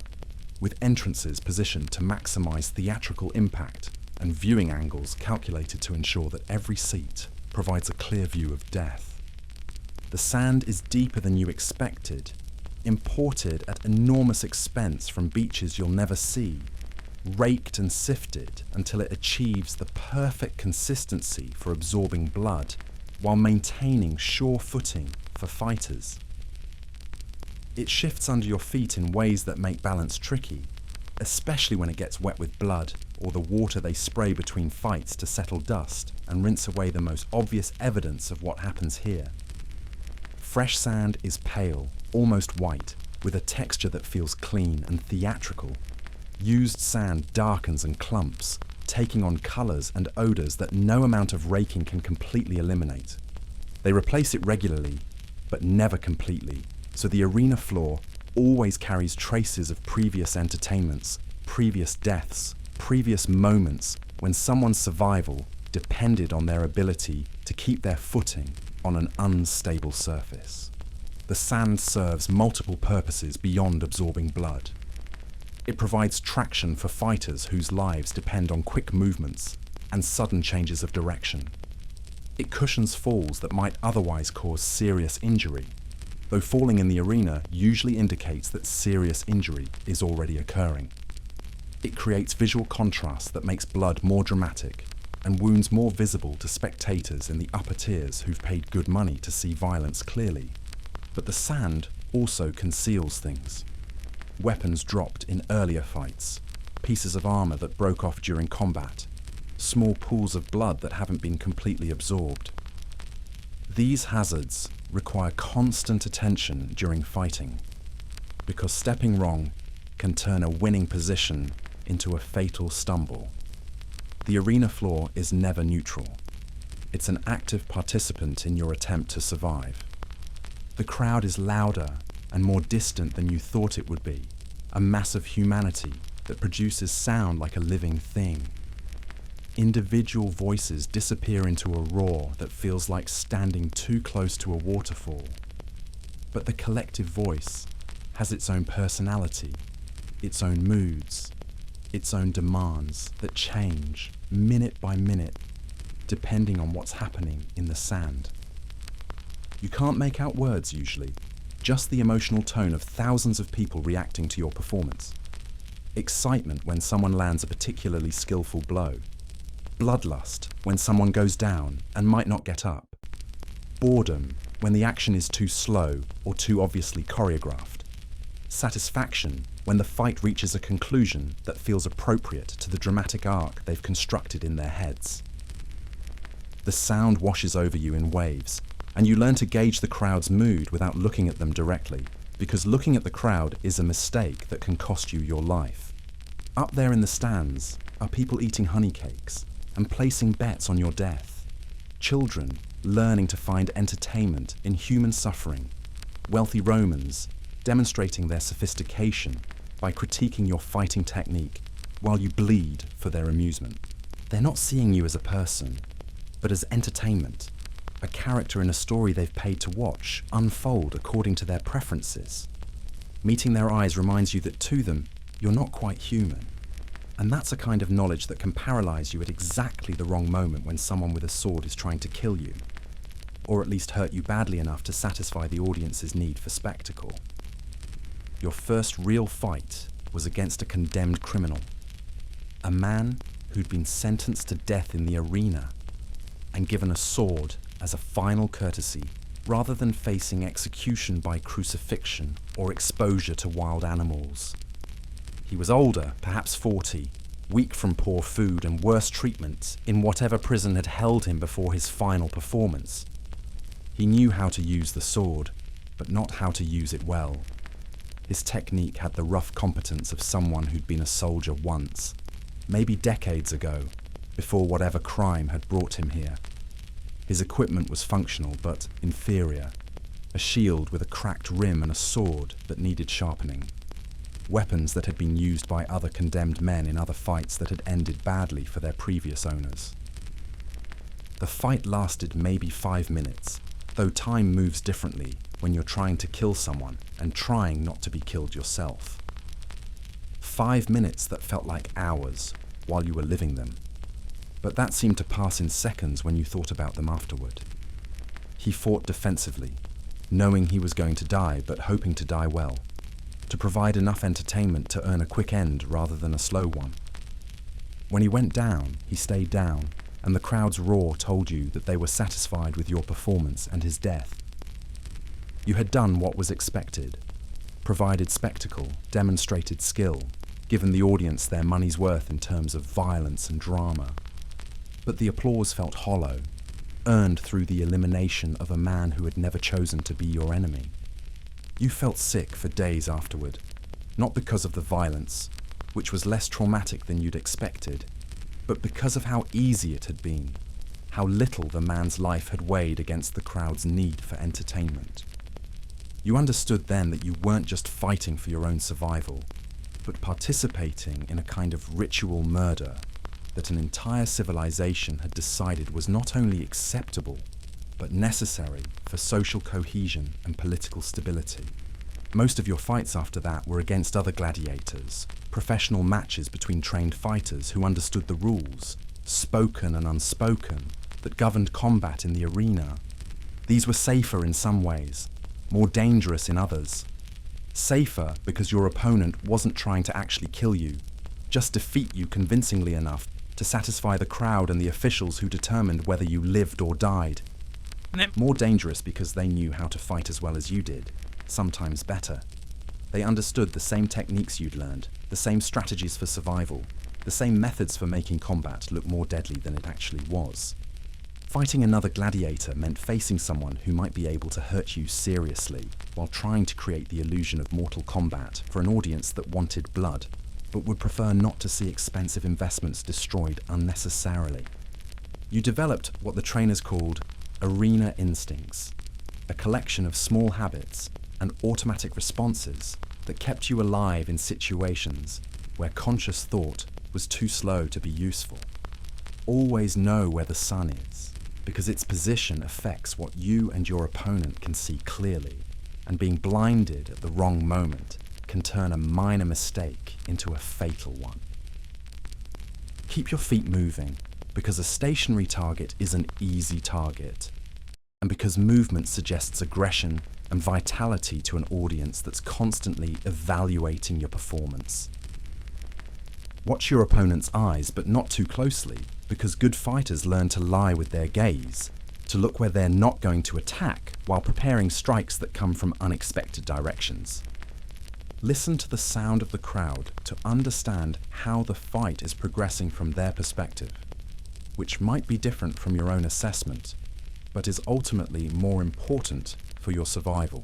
with entrances positioned to maximize theatrical impact and viewing angles calculated to ensure that every seat provides a clear view of death. The sand is deeper than you expected, imported at enormous expense from beaches you'll never see, raked and sifted until it achieves the perfect consistency for absorbing blood while maintaining sure footing for fighters. It shifts under your feet in ways that make balance tricky, especially when it gets wet with blood or the water they spray between fights to settle dust and rinse away the most obvious evidence of what happens here. Fresh sand is pale, almost white, with a texture that feels clean and theatrical. Used sand darkens and clumps, taking on colours and odours that no amount of raking can completely eliminate. They replace it regularly, but never completely, so the arena floor always carries traces of previous entertainments, previous deaths, previous moments when someone's survival depended on their ability to keep their footing on an unstable surface. The sand serves multiple purposes beyond absorbing blood. It provides traction for fighters whose lives depend on quick movements and sudden changes of direction. It cushions falls that might otherwise cause serious injury, though falling in the arena usually indicates that serious injury is already occurring. It creates visual contrast that makes blood more dramatic and wounds more visible to spectators in the upper tiers who've paid good money to see violence clearly. But the sand also conceals things. Weapons dropped in earlier fights, pieces of armor that broke off during combat, small pools of blood that haven't been completely absorbed. These hazards require constant attention during fighting, because stepping wrong can turn a winning position into a fatal stumble. The arena floor is never neutral. It's an active participant in your attempt to survive. The crowd is louder and more distant than you thought it would be, a mass of humanity that produces sound like a living thing. Individual voices disappear into a roar that feels like standing too close to a waterfall. But the collective voice has its own personality, its own moods, its own demands that change minute by minute, depending on what's happening in the sand. You can't make out words usually, just the emotional tone of thousands of people reacting to your performance. Excitement when someone lands a particularly skillful blow. Bloodlust when someone goes down and might not get up. Boredom when the action is too slow or too obviously choreographed. Satisfaction when the fight reaches a conclusion that feels appropriate to the dramatic arc they've constructed in their heads. The sound washes over you in waves, and you learn to gauge the crowd's mood without looking at them directly, because looking at the crowd is a mistake that can cost you your life. Up there in the stands are people eating honey cakes and placing bets on your death. Children learning to find entertainment in human suffering. Wealthy Romans demonstrating their sophistication by critiquing your fighting technique while you bleed for their amusement. They're not seeing you as a person, but as entertainment, a character in a story they've paid to watch unfold according to their preferences. Meeting their eyes reminds you that to them, you're not quite human. And that's a kind of knowledge that can paralyze you at exactly the wrong moment when someone with a sword is trying to kill you, or at least hurt you badly enough to satisfy the audience's need for spectacle. Your first real fight was against a condemned criminal, a man who'd been sentenced to death in the arena and given a sword as a final courtesy, rather than facing execution by crucifixion or exposure to wild animals. He was older, perhaps 40, weak from poor food and worse treatment in whatever prison had held him before his final performance. He knew how to use the sword, but not how to use it well. His technique had the rough competence of someone who'd been a soldier once, maybe decades ago, before whatever crime had brought him here. His equipment was functional but inferior, a shield with a cracked rim and a sword that needed sharpening. Weapons that had been used by other condemned men in other fights that had ended badly for their previous owners. The fight lasted maybe 5 minutes, though time moves differently when you're trying to kill someone and trying not to be killed yourself. 5 minutes that felt like hours while you were living them, but that seemed to pass in seconds when you thought about them afterward. He fought defensively, knowing he was going to die but hoping to die well, to provide enough entertainment to earn a quick end rather than a slow one. When he went down, he stayed down, and the crowd's roar told you that they were satisfied with your performance and his death. You had done what was expected, provided spectacle, demonstrated skill, given the audience their money's worth in terms of violence and drama. But the applause felt hollow, earned through the elimination of a man who had never chosen to be your enemy. You felt sick for days afterward, not because of the violence, which was less traumatic than you'd expected, but because of how easy it had been, how little the man's life had weighed against the crowd's need for entertainment. You understood then that you weren't just fighting for your own survival, but participating in a kind of ritual murder that an entire civilization had decided was not only acceptable, but necessary for social cohesion and political stability. Most of your fights after that were against other gladiators, professional matches between trained fighters who understood the rules, spoken and unspoken, that governed combat in the arena. These were safer in some ways, more dangerous in others. Safer because your opponent wasn't trying to actually kill you, just defeat you convincingly enough to satisfy the crowd and the officials who determined whether you lived or died. More dangerous because they knew how to fight as well as you did, sometimes better. They understood the same techniques you'd learned, the same strategies for survival, the same methods for making combat look more deadly than it actually was. Fighting another gladiator meant facing someone who might be able to hurt you seriously while trying to create the illusion of mortal combat for an audience that wanted blood, but would prefer not to see expensive investments destroyed unnecessarily. You developed what the trainers called arena instincts, a collection of small habits and automatic responses that kept you alive in situations where conscious thought was too slow to be useful. Always know where the sun is, because its position affects what you and your opponent can see clearly, and being blinded at the wrong moment can turn a minor mistake into a fatal one. Keep your feet moving, because a stationary target is an easy target, and because movement suggests aggression and vitality to an audience that's constantly evaluating your performance. Watch your opponent's eyes, but not too closely, because good fighters learn to lie with their gaze, to look where they're not going to attack while preparing strikes that come from unexpected directions. Listen to the sound of the crowd to understand how the fight is progressing from their perspective, which might be different from your own assessment, but is ultimately more important for your survival.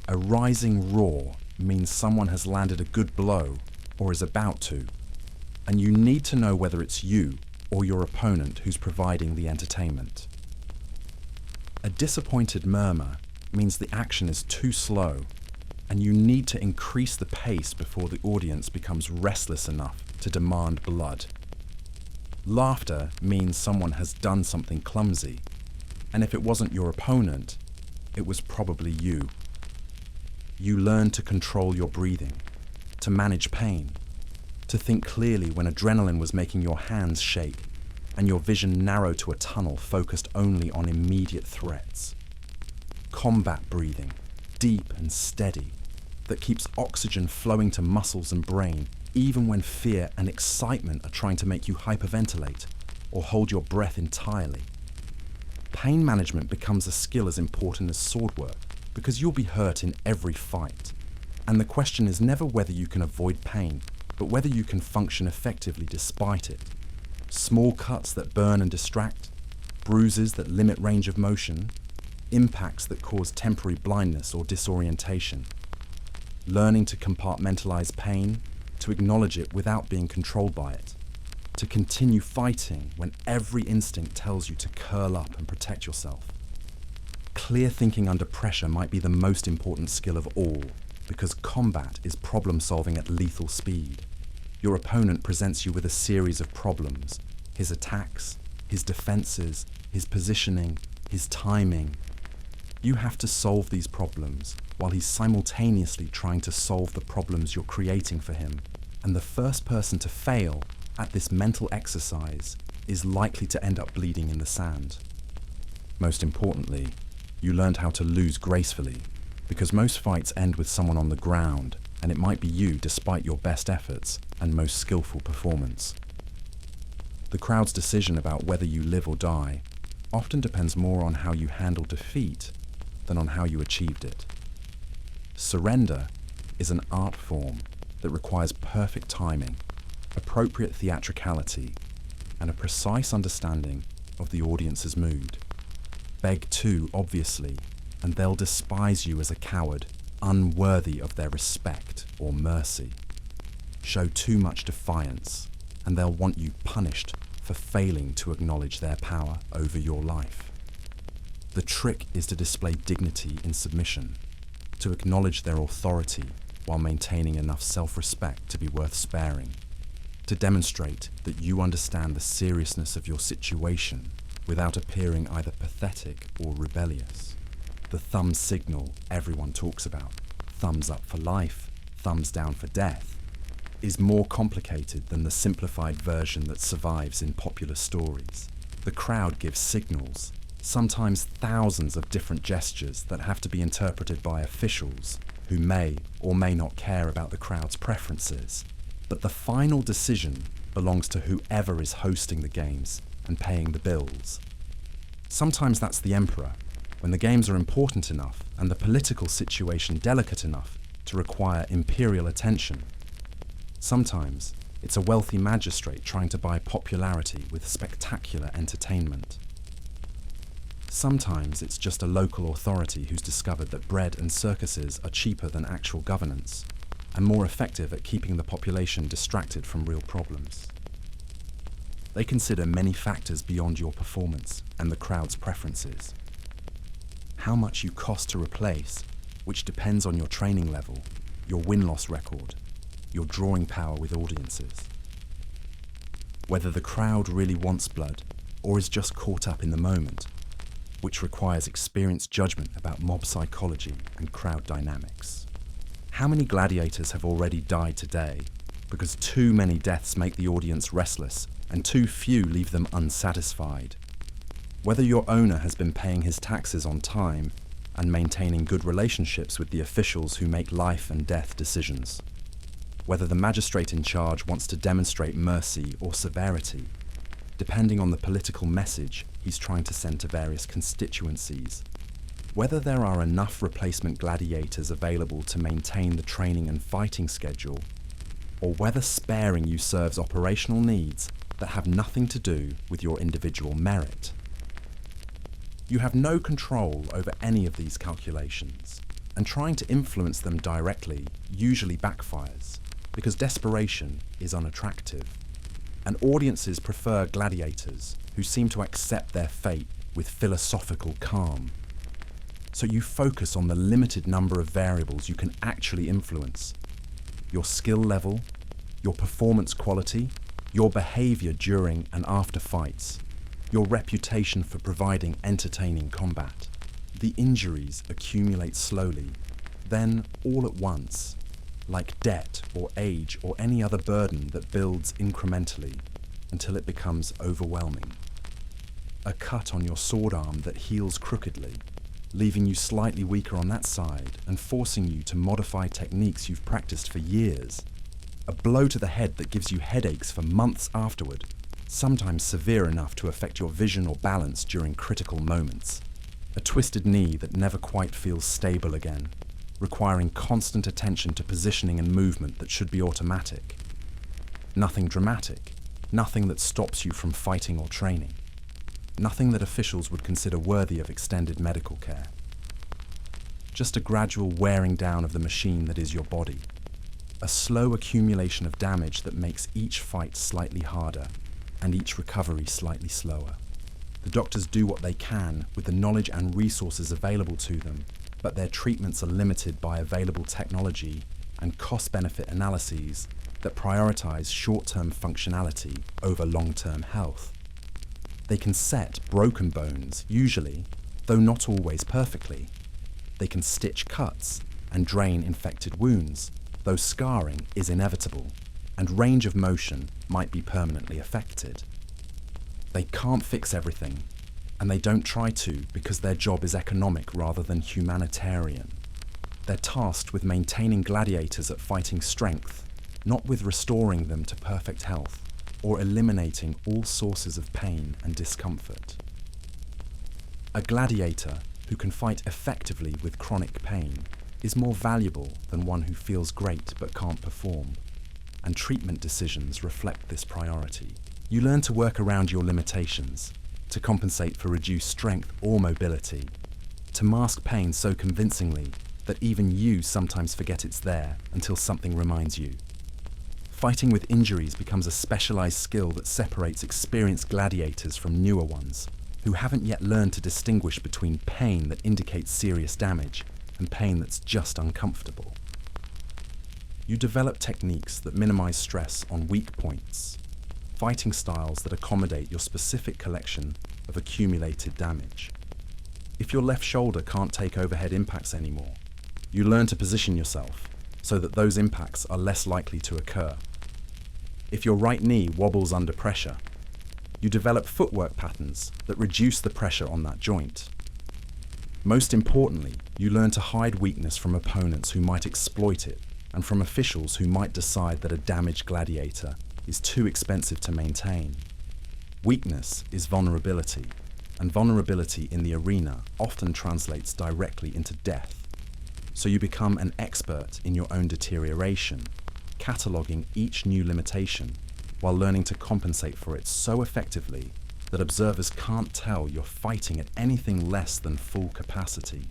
A rising roar means someone has landed a good blow or is about to, and you need to know whether it's you or your opponent who's providing the entertainment. A disappointed murmur means the action is too slow, and you need to increase the pace before the audience becomes restless enough to demand blood. Laughter means someone has done something clumsy, and if it wasn't your opponent, it was probably you. You learn to control your breathing, to manage pain, to think clearly when adrenaline was making your hands shake and your vision narrow to a tunnel focused only on immediate threats. Combat breathing, deep and steady, that keeps oxygen flowing to muscles and brain even when fear and excitement are trying to make you hyperventilate or hold your breath entirely. Pain management becomes a skill as important as sword work because you'll be hurt in every fight. And the question is never whether you can avoid pain, but whether you can function effectively despite it. Small cuts that burn and distract, bruises that limit range of motion, impacts that cause temporary blindness or disorientation. Learning to compartmentalize pain, to acknowledge it without being controlled by it. To continue fighting when every instinct tells you to curl up and protect yourself. Clear thinking under pressure might be the most important skill of all, because combat is problem solving at lethal speed. Your opponent presents you with a series of problems, his attacks, his defenses, his positioning, his timing. You have to solve these problems while he's simultaneously trying to solve the problems you're creating for him. And the first person to fail at this mental exercise is likely to end up bleeding in the sand. Most importantly, you learned how to lose gracefully, because most fights end with someone on the ground, and it might be you despite your best efforts and most skillful performance. The crowd's decision about whether you live or die often depends more on how you handle defeat than on how you achieved it. Surrender is an art form that requires perfect timing, appropriate theatricality, and a precise understanding of the audience's mood. Beg too, obviously, and they'll despise you as a coward, unworthy of their respect or mercy. Show too much defiance, and they'll want you punished for failing to acknowledge their power over your life. The trick is to display dignity in submission, to acknowledge their authority while maintaining enough self-respect to be worth sparing, to demonstrate that you understand the seriousness of your situation without appearing either pathetic or rebellious. The thumb signal everyone talks about, thumbs up for life, thumbs down for death, is more complicated than the simplified version that survives in popular stories. The crowd gives signals, sometimes thousands of different gestures that have to be interpreted by officials who may or may not care about the crowd's preferences. But the final decision belongs to whoever is hosting the games and paying the bills. Sometimes that's the emperor, when the games are important enough and the political situation delicate enough to require imperial attention. Sometimes it's a wealthy magistrate trying to buy popularity with spectacular entertainment. Sometimes it's just a local authority who's discovered that bread and circuses are cheaper than actual governance and more effective at keeping the population distracted from real problems. They consider many factors beyond your performance and the crowd's preferences. How much you cost to replace, which depends on your training level, your win-loss record, your drawing power with audiences. Whether the crowd really wants blood or is just caught up in the moment, which requires experienced judgment about mob psychology and crowd dynamics. How many gladiators have already died today because too many deaths make the audience restless and too few leave them unsatisfied? Whether your owner has been paying his taxes on time and maintaining good relationships with the officials who make life and death decisions. Whether the magistrate in charge wants to demonstrate mercy or severity, depending on the political message he's trying to send to various constituencies. Whether there are enough replacement gladiators available to maintain the training and fighting schedule, or whether sparing you serves operational needs that have nothing to do with your individual merit. You have no control over any of these calculations, and trying to influence them directly usually backfires, because desperation is unattractive, and audiences prefer gladiators who seem to accept their fate with philosophical calm. So you focus on the limited number of variables you can actually influence: your skill level, your performance quality, your behavior during and after fights, your reputation for providing entertaining combat. The injuries accumulate slowly, then all at once, like debt or age or any other burden that builds incrementally until it becomes overwhelming. A cut on your sword arm that heals crookedly, leaving you slightly weaker on that side and forcing you to modify techniques you've practiced for years. A blow to the head that gives you headaches for months afterward, sometimes severe enough to affect your vision or balance during critical moments. A twisted knee that never quite feels stable again, requiring constant attention to positioning and movement that should be automatic. Nothing dramatic, nothing that stops you from fighting or training. Nothing that officials would consider worthy of extended medical care. Just a gradual wearing down of the machine that is your body. A slow accumulation of damage that makes each fight slightly harder and each recovery slightly slower. The doctors do what they can with the knowledge and resources available to them, but their treatments are limited by available technology and cost-benefit analyses that prioritize short-term functionality over long-term health. They can set broken bones, usually, though not always perfectly. They can stitch cuts and drain infected wounds, though scarring is inevitable, and range of motion might be permanently affected. They can't fix everything, and they don't try to because their job is economic rather than humanitarian. They're tasked with maintaining gladiators at fighting strength, not with restoring them to perfect health or eliminating all sources of pain and discomfort. A gladiator who can fight effectively with chronic pain is more valuable than one who feels great but can't perform, and treatment decisions reflect this priority. You learn to work around your limitations, to compensate for reduced strength or mobility, to mask pain so convincingly that even you sometimes forget it's there until something reminds you. Fighting with injuries becomes a specialized skill that separates experienced gladiators from newer ones, who haven't yet learned to distinguish between pain that indicates serious damage and pain that's just uncomfortable. You develop techniques that minimize stress on weak points, fighting styles that accommodate your specific collection of accumulated damage. If your left shoulder can't take overhead impacts anymore, you learn to position yourself so that those impacts are less likely to occur. If your right knee wobbles under pressure, you develop footwork patterns that reduce the pressure on that joint. Most importantly, you learn to hide weakness from opponents who might exploit it and from officials who might decide that a damaged gladiator is too expensive to maintain. Weakness is vulnerability, and vulnerability in the arena often translates directly into death. So you become an expert in your own deterioration, cataloging each new limitation while learning to compensate for it so effectively that observers can't tell you're fighting at anything less than full capacity.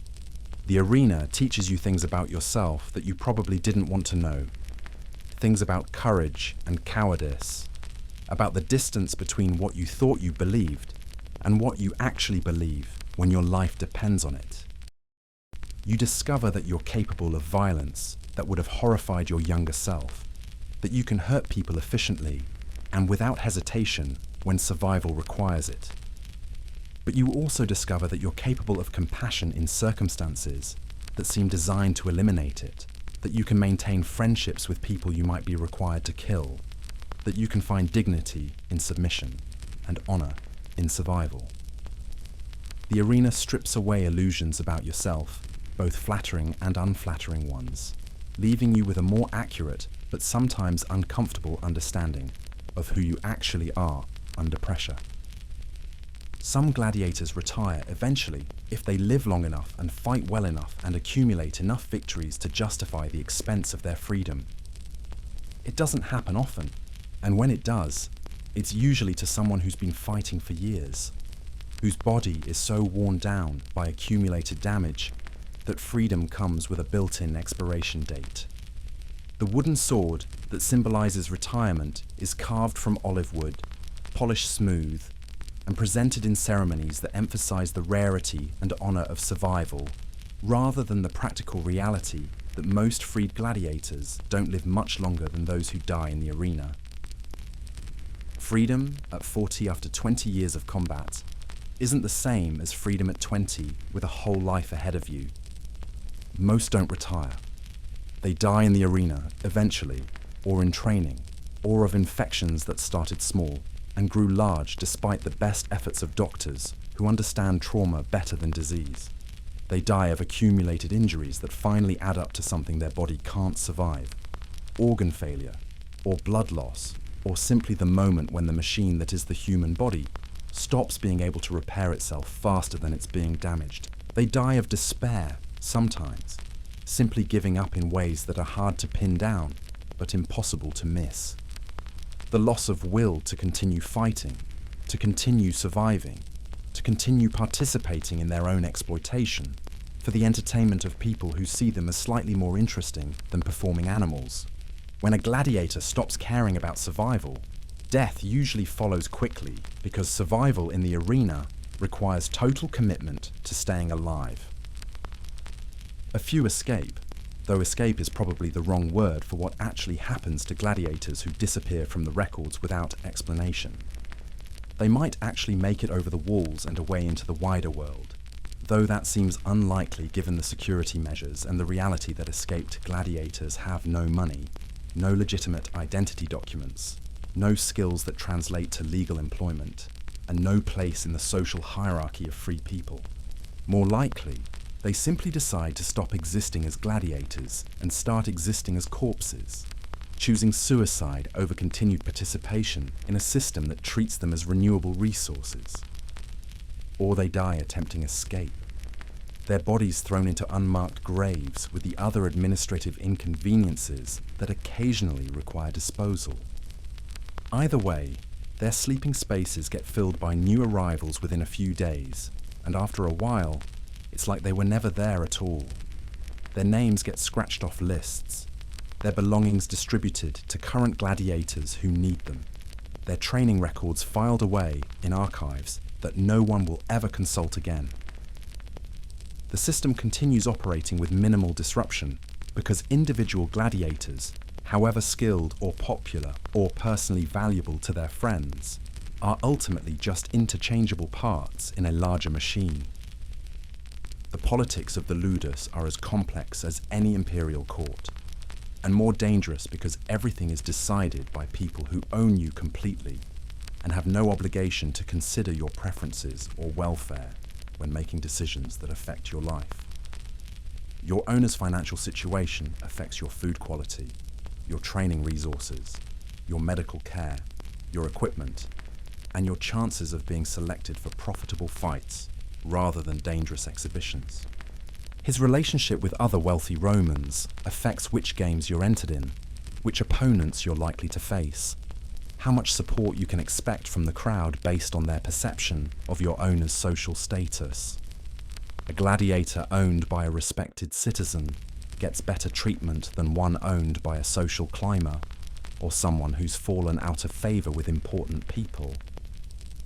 The arena teaches you things about yourself that you probably didn't want to know. Things about courage and cowardice, about the distance between what you thought you believed and what you actually believe when your life depends on it. You discover that you're capable of violence that would have horrified your younger self, that you can hurt people efficiently and without hesitation when survival requires it. But you also discover that you're capable of compassion in circumstances that seem designed to eliminate it, that you can maintain friendships with people you might be required to kill, that you can find dignity in submission and honor in survival. The arena strips away illusions about yourself, both flattering and unflattering ones, leaving you with a more accurate but sometimes uncomfortable understanding of who you actually are under pressure. Some gladiators retire eventually if they live long enough and fight well enough and accumulate enough victories to justify the expense of their freedom. It doesn't happen often, and when it does, it's usually to someone who's been fighting for years, whose body is so worn down by accumulated damage that freedom comes with a built-in expiration date. The wooden sword that symbolizes retirement is carved from olive wood, polished smooth, and presented in ceremonies that emphasize the rarity and honor of survival, rather than the practical reality that most freed gladiators don't live much longer than those who die in the arena. Freedom at 40 after 20 years of combat isn't the same as freedom at 20 with a whole life ahead of you. Most don't retire. They die in the arena, eventually, or in training, or of infections that started small and grew large despite the best efforts of doctors who understand trauma better than disease. They die of accumulated injuries that finally add up to something their body can't survive. Organ failure, or blood loss, or simply the moment when the machine that is the human body stops being able to repair itself faster than it's being damaged. They die of despair, sometimes, simply giving up in ways that are hard to pin down, but impossible to miss. The loss of will to continue fighting, to continue surviving, to continue participating in their own exploitation, for the entertainment of people who see them as slightly more interesting than performing animals. When a gladiator stops caring about survival, death usually follows quickly because survival in the arena requires total commitment to staying alive. A few escape, though escape is probably the wrong word for what actually happens to gladiators who disappear from the records without explanation. They might actually make it over the walls and away into the wider world, though that seems unlikely given the security measures and the reality that escaped gladiators have no money, no legitimate identity documents, no skills that translate to legal employment, and no place in the social hierarchy of free people. More likely, they simply decide to stop existing as gladiators and start existing as corpses, choosing suicide over continued participation in a system that treats them as renewable resources. Or they die attempting escape, their bodies thrown into unmarked graves with the other administrative inconveniences that occasionally require disposal. Either way, their sleeping spaces get filled by new arrivals within a few days, and after a while, it's like they were never there at all. Their names get scratched off lists, their belongings distributed to current gladiators who need them, their training records filed away in archives that no one will ever consult again. The system continues operating with minimal disruption because individual gladiators, however skilled or popular or personally valuable to their friends, are ultimately just interchangeable parts in a larger machine. The politics of the ludus are as complex as any imperial court, and more dangerous because everything is decided by people who own you completely and have no obligation to consider your preferences or welfare when making decisions that affect your life. Your owner's financial situation affects your food quality, your training resources, your medical care, your equipment, and your chances of being selected for profitable fights rather than dangerous exhibitions. His relationship with other wealthy Romans affects which games you're entered in, which opponents you're likely to face, how much support you can expect from the crowd based on their perception of your owner's social status. A gladiator owned by a respected citizen gets better treatment than one owned by a social climber or someone who's fallen out of favour with important people.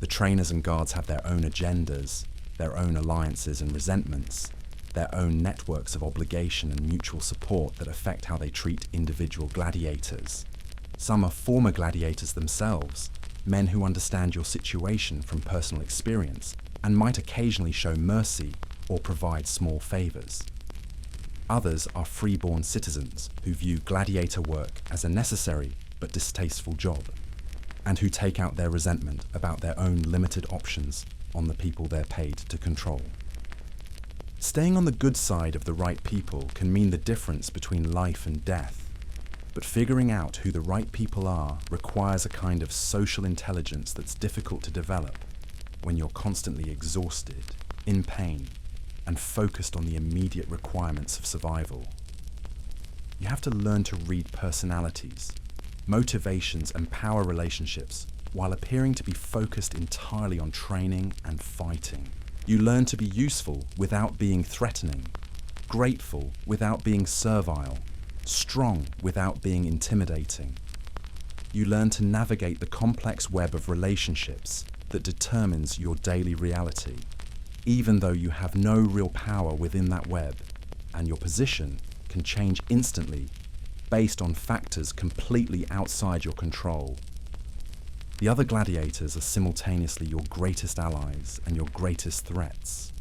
The trainers and guards have their own agendas, their own alliances and resentments, their own networks of obligation and mutual support that affect how they treat individual gladiators. Some are former gladiators themselves, men who understand your situation from personal experience and might occasionally show mercy or provide small favours. Others are freeborn citizens who view gladiator work as a necessary but distasteful job, and who take out their resentment about their own limited options on the people they're paid to control. Staying on the good side of the right people can mean the difference between life and death, but figuring out who the right people are requires a kind of social intelligence that's difficult to develop when you're constantly exhausted, in pain, and focused on the immediate requirements of survival. You have to learn to read personalities, motivations, and power relationships while appearing to be focused entirely on training and fighting. You learn to be useful without being threatening, grateful without being servile, strong without being intimidating. You learn to navigate the complex web of relationships that determines your daily reality, even though you have no real power within that web, and your position can change instantly based on factors completely outside your control. The other gladiators are simultaneously your greatest allies and your greatest threats.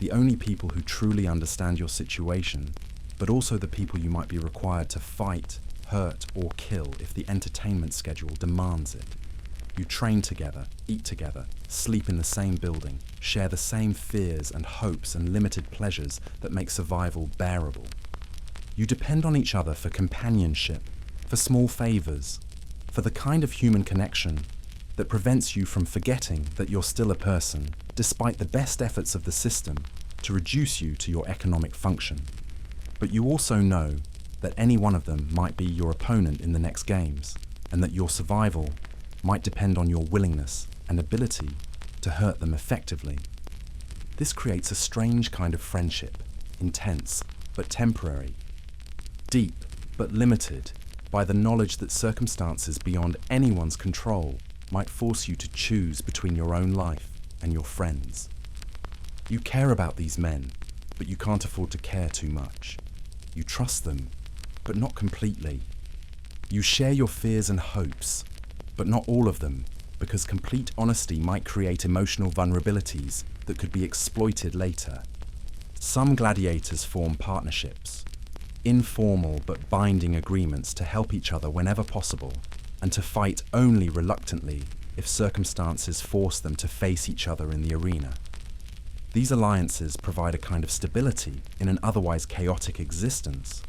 The only people who truly understand your situation, but also the people you might be required to fight, hurt, or kill if the entertainment schedule demands it. You train together, eat together, sleep in the same building, share the same fears and hopes and limited pleasures that make survival bearable. You depend on each other for companionship, for small favors, for the kind of human connection that prevents you from forgetting that you're still a person, despite the best efforts of the system to reduce you to your economic function. But you also know that any one of them might be your opponent in the next games, and that your survival might depend on your willingness and ability to hurt them effectively. This creates a strange kind of friendship, intense but temporary, deep but limited by the knowledge that circumstances beyond anyone's control might force you to choose between your own life and your friends. You care about these men, but you can't afford to care too much. You trust them, but not completely. You share your fears and hopes, but not all of them, because complete honesty might create emotional vulnerabilities that could be exploited later. Some gladiators form partnerships, informal but binding agreements to help each other whenever possible, and to fight only reluctantly if circumstances force them to face each other in the arena. These alliances provide a kind of stability in an otherwise chaotic existence,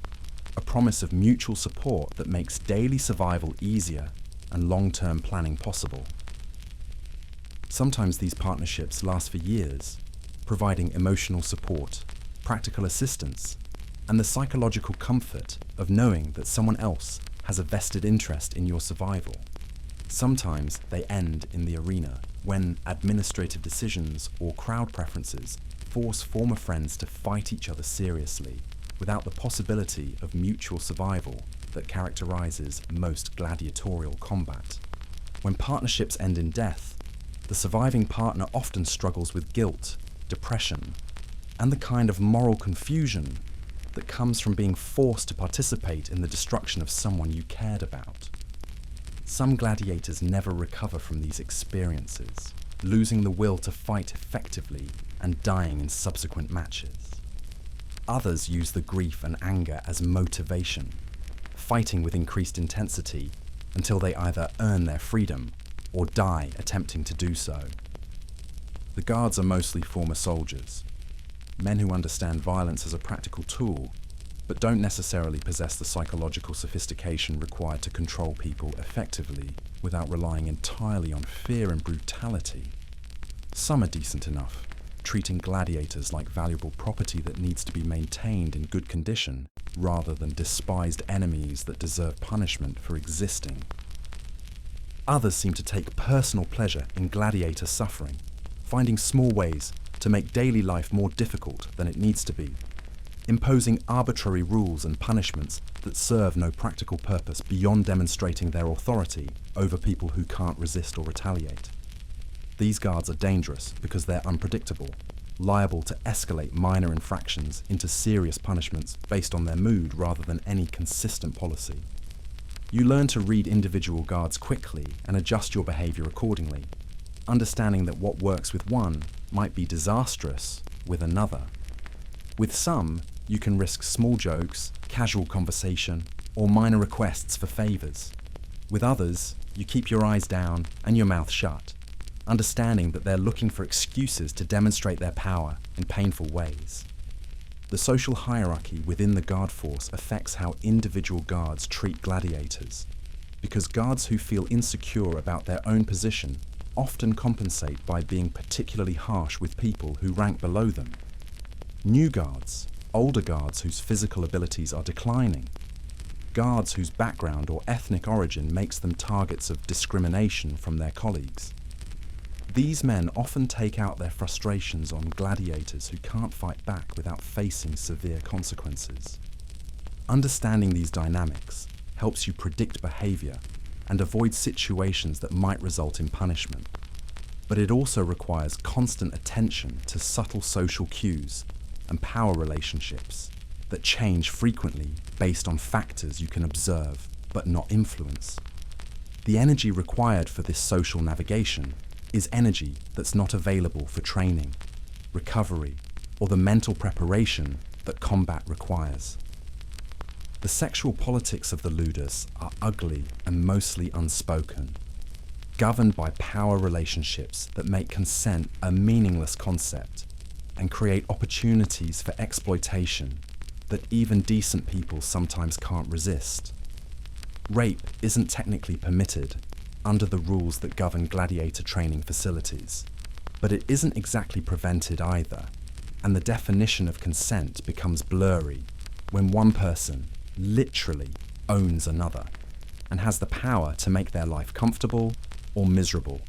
a promise of mutual support that makes daily survival easier and long-term planning possible. Sometimes these partnerships last for years, providing emotional support, practical assistance, and the psychological comfort of knowing that someone else has a vested interest in your survival. Sometimes they end in the arena when administrative decisions or crowd preferences force former friends to fight each other seriously without the possibility of mutual survival that characterizes most gladiatorial combat. When partnerships end in death, the surviving partner often struggles with guilt, depression, and the kind of moral confusion that comes from being forced to participate in the destruction of someone you cared about. Some gladiators never recover from these experiences, losing the will to fight effectively and dying in subsequent matches. Others use the grief and anger as motivation, fighting with increased intensity until they either earn their freedom or die attempting to do so. The guards are mostly former soldiers, men who understand violence as a practical tool, but don't necessarily possess the psychological sophistication required to control people effectively without relying entirely on fear and brutality. Some are decent enough, treating gladiators like valuable property that needs to be maintained in good condition, rather than despised enemies that deserve punishment for existing. Others seem to take personal pleasure in gladiator suffering, finding small ways to make daily life more difficult than it needs to be, imposing arbitrary rules and punishments that serve no practical purpose beyond demonstrating their authority over people who can't resist or retaliate. These guards are dangerous because they're unpredictable, liable to escalate minor infractions into serious punishments based on their mood rather than any consistent policy. You learn to read individual guards quickly and adjust your behavior accordingly, understanding that what works with one might be disastrous with another. With some, you can risk small jokes, casual conversation, or minor requests for favors. With others, you keep your eyes down and your mouth shut, understanding that they're looking for excuses to demonstrate their power in painful ways. The social hierarchy within the guard force affects how individual guards treat gladiators, because guards who feel insecure about their own position often compensate by being particularly harsh with people who rank below them. New guards, older guards whose physical abilities are declining, guards whose background or ethnic origin makes them targets of discrimination from their colleagues. These men often take out their frustrations on gladiators who can't fight back without facing severe consequences. Understanding these dynamics helps you predict behavior and avoid situations that might result in punishment. But it also requires constant attention to subtle social cues and power relationships that change frequently based on factors you can observe but not influence. The energy required for this social navigation is energy that's not available for training, recovery, or the mental preparation that combat requires. The sexual politics of the ludus are ugly and mostly unspoken, governed by power relationships that make consent a meaningless concept and create opportunities for exploitation that even decent people sometimes can't resist. Rape isn't technically permitted under the rules that govern gladiator training facilities, but it isn't exactly prevented either, and the definition of consent becomes blurry when one person literally owns another and has the power to make their life comfortable or miserable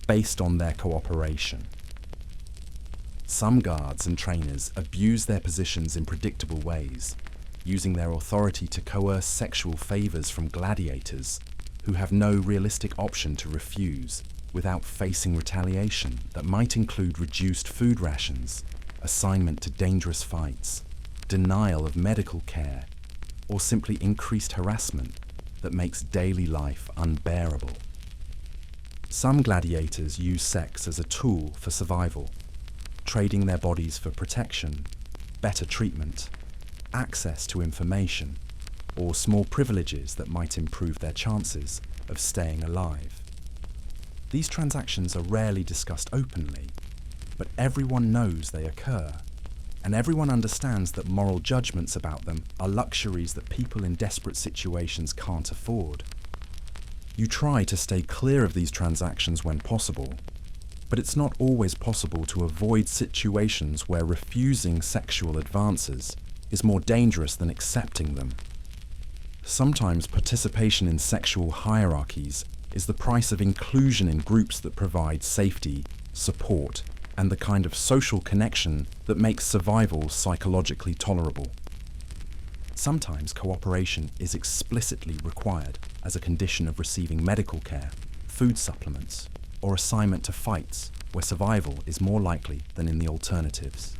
based on their cooperation. Some guards and trainers abuse their positions in predictable ways, using their authority to coerce sexual favors from gladiators who have no realistic option to refuse without facing retaliation that might include reduced food rations, assignment to dangerous fights, denial of medical care, or simply increased harassment that makes daily life unbearable. Some gladiators use sex as a tool for survival, trading their bodies for protection, better treatment, access to information, or small privileges that might improve their chances of staying alive. These transactions are rarely discussed openly, but everyone knows they occur, and everyone understands that moral judgments about them are luxuries that people in desperate situations can't afford. You try to stay clear of these transactions when possible, but it's not always possible to avoid situations where refusing sexual advances is more dangerous than accepting them. Sometimes participation in sexual hierarchies is the price of inclusion in groups that provide safety, support, and the kind of social connection that makes survival psychologically tolerable. Sometimes cooperation is explicitly required as a condition of receiving medical care, food supplements, or assignment to fights where survival is more likely than in the alternatives.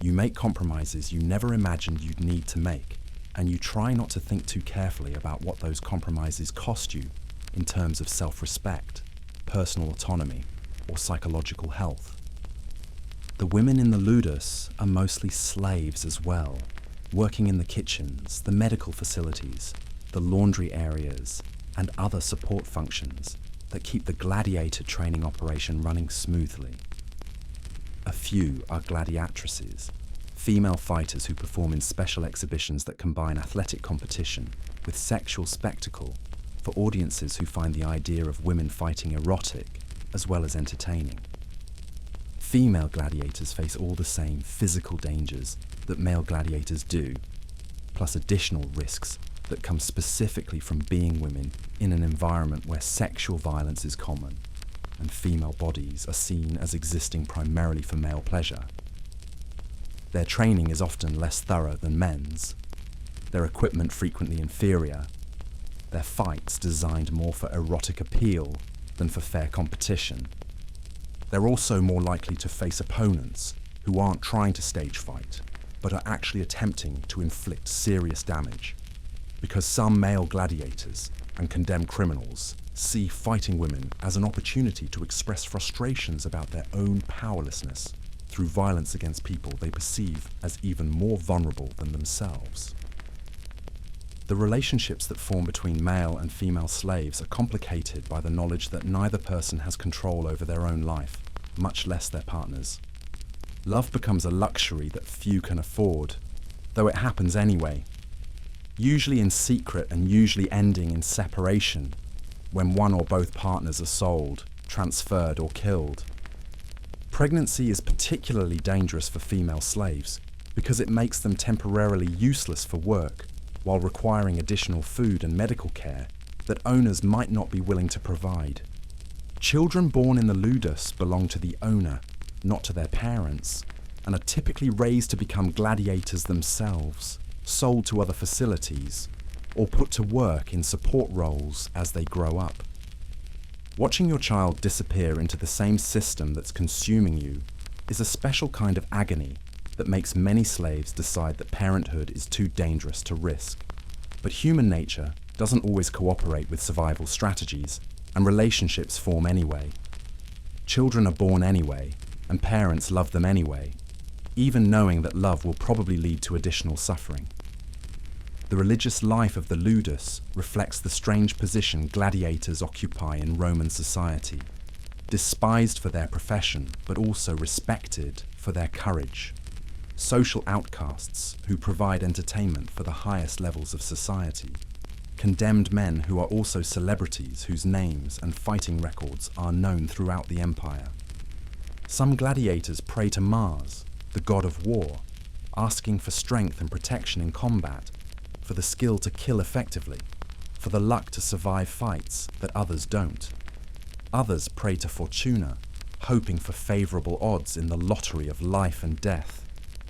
You make compromises you never imagined you'd need to make, and you try not to think too carefully about what those compromises cost you in terms of self-respect, personal autonomy, or psychological health. The women in the ludus are mostly slaves as well, working in the kitchens, the medical facilities, the laundry areas, and other support functions that keep the gladiator training operation running smoothly. A few are gladiatresses, female fighters who perform in special exhibitions that combine athletic competition with sexual spectacle for audiences who find the idea of women fighting erotic as well as entertaining. Female gladiators face all the same physical dangers that male gladiators do, plus additional risks that come specifically from being women in an environment where sexual violence is common and female bodies are seen as existing primarily for male pleasure. Their training is often less thorough than men's, their equipment frequently inferior, their fights designed more for erotic appeal than for fair competition. They're also more likely to face opponents who aren't trying to stage fight, but are actually attempting to inflict serious damage, because some male gladiators and condemned criminals see fighting women as an opportunity to express frustrations about their own powerlessness through violence against people they perceive as even more vulnerable than themselves. The relationships that form between male and female slaves are complicated by the knowledge that neither person has control over their own life, much less their partner's. Love becomes a luxury that few can afford, though it happens anyway, usually in secret and usually ending in separation, when one or both partners are sold, transferred, or killed. Pregnancy is particularly dangerous for female slaves because it makes them temporarily useless for work while requiring additional food and medical care that owners might not be willing to provide. Children born in the ludus belong to the owner, not to their parents, and are typically raised to become gladiators themselves, sold to other facilities, or put to work in support roles as they grow up. Watching your child disappear into the same system that's consuming you is a special kind of agony that makes many slaves decide that parenthood is too dangerous to risk. But human nature doesn't always cooperate with survival strategies, and relationships form anyway. Children are born anyway, and parents love them anyway, even knowing that love will probably lead to additional suffering. The religious life of the ludus reflects the strange position gladiators occupy in Roman society, despised for their profession, but also respected for their courage. Social outcasts who provide entertainment for the highest levels of society. Condemned men who are also celebrities whose names and fighting records are known throughout the empire. Some gladiators pray to Mars, the god of war, asking for strength and protection in combat, for the skill to kill effectively, for the luck to survive fights that others don't. Others pray to Fortuna, hoping for favorable odds in the lottery of life and death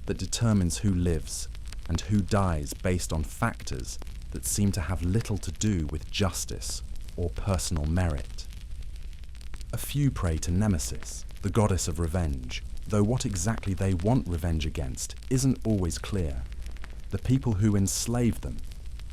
that determines who lives and who dies based on factors that seem to have little to do with justice or personal merit. A few pray to Nemesis, the goddess of revenge, though what exactly they want revenge against isn't always clear. The people who enslave them,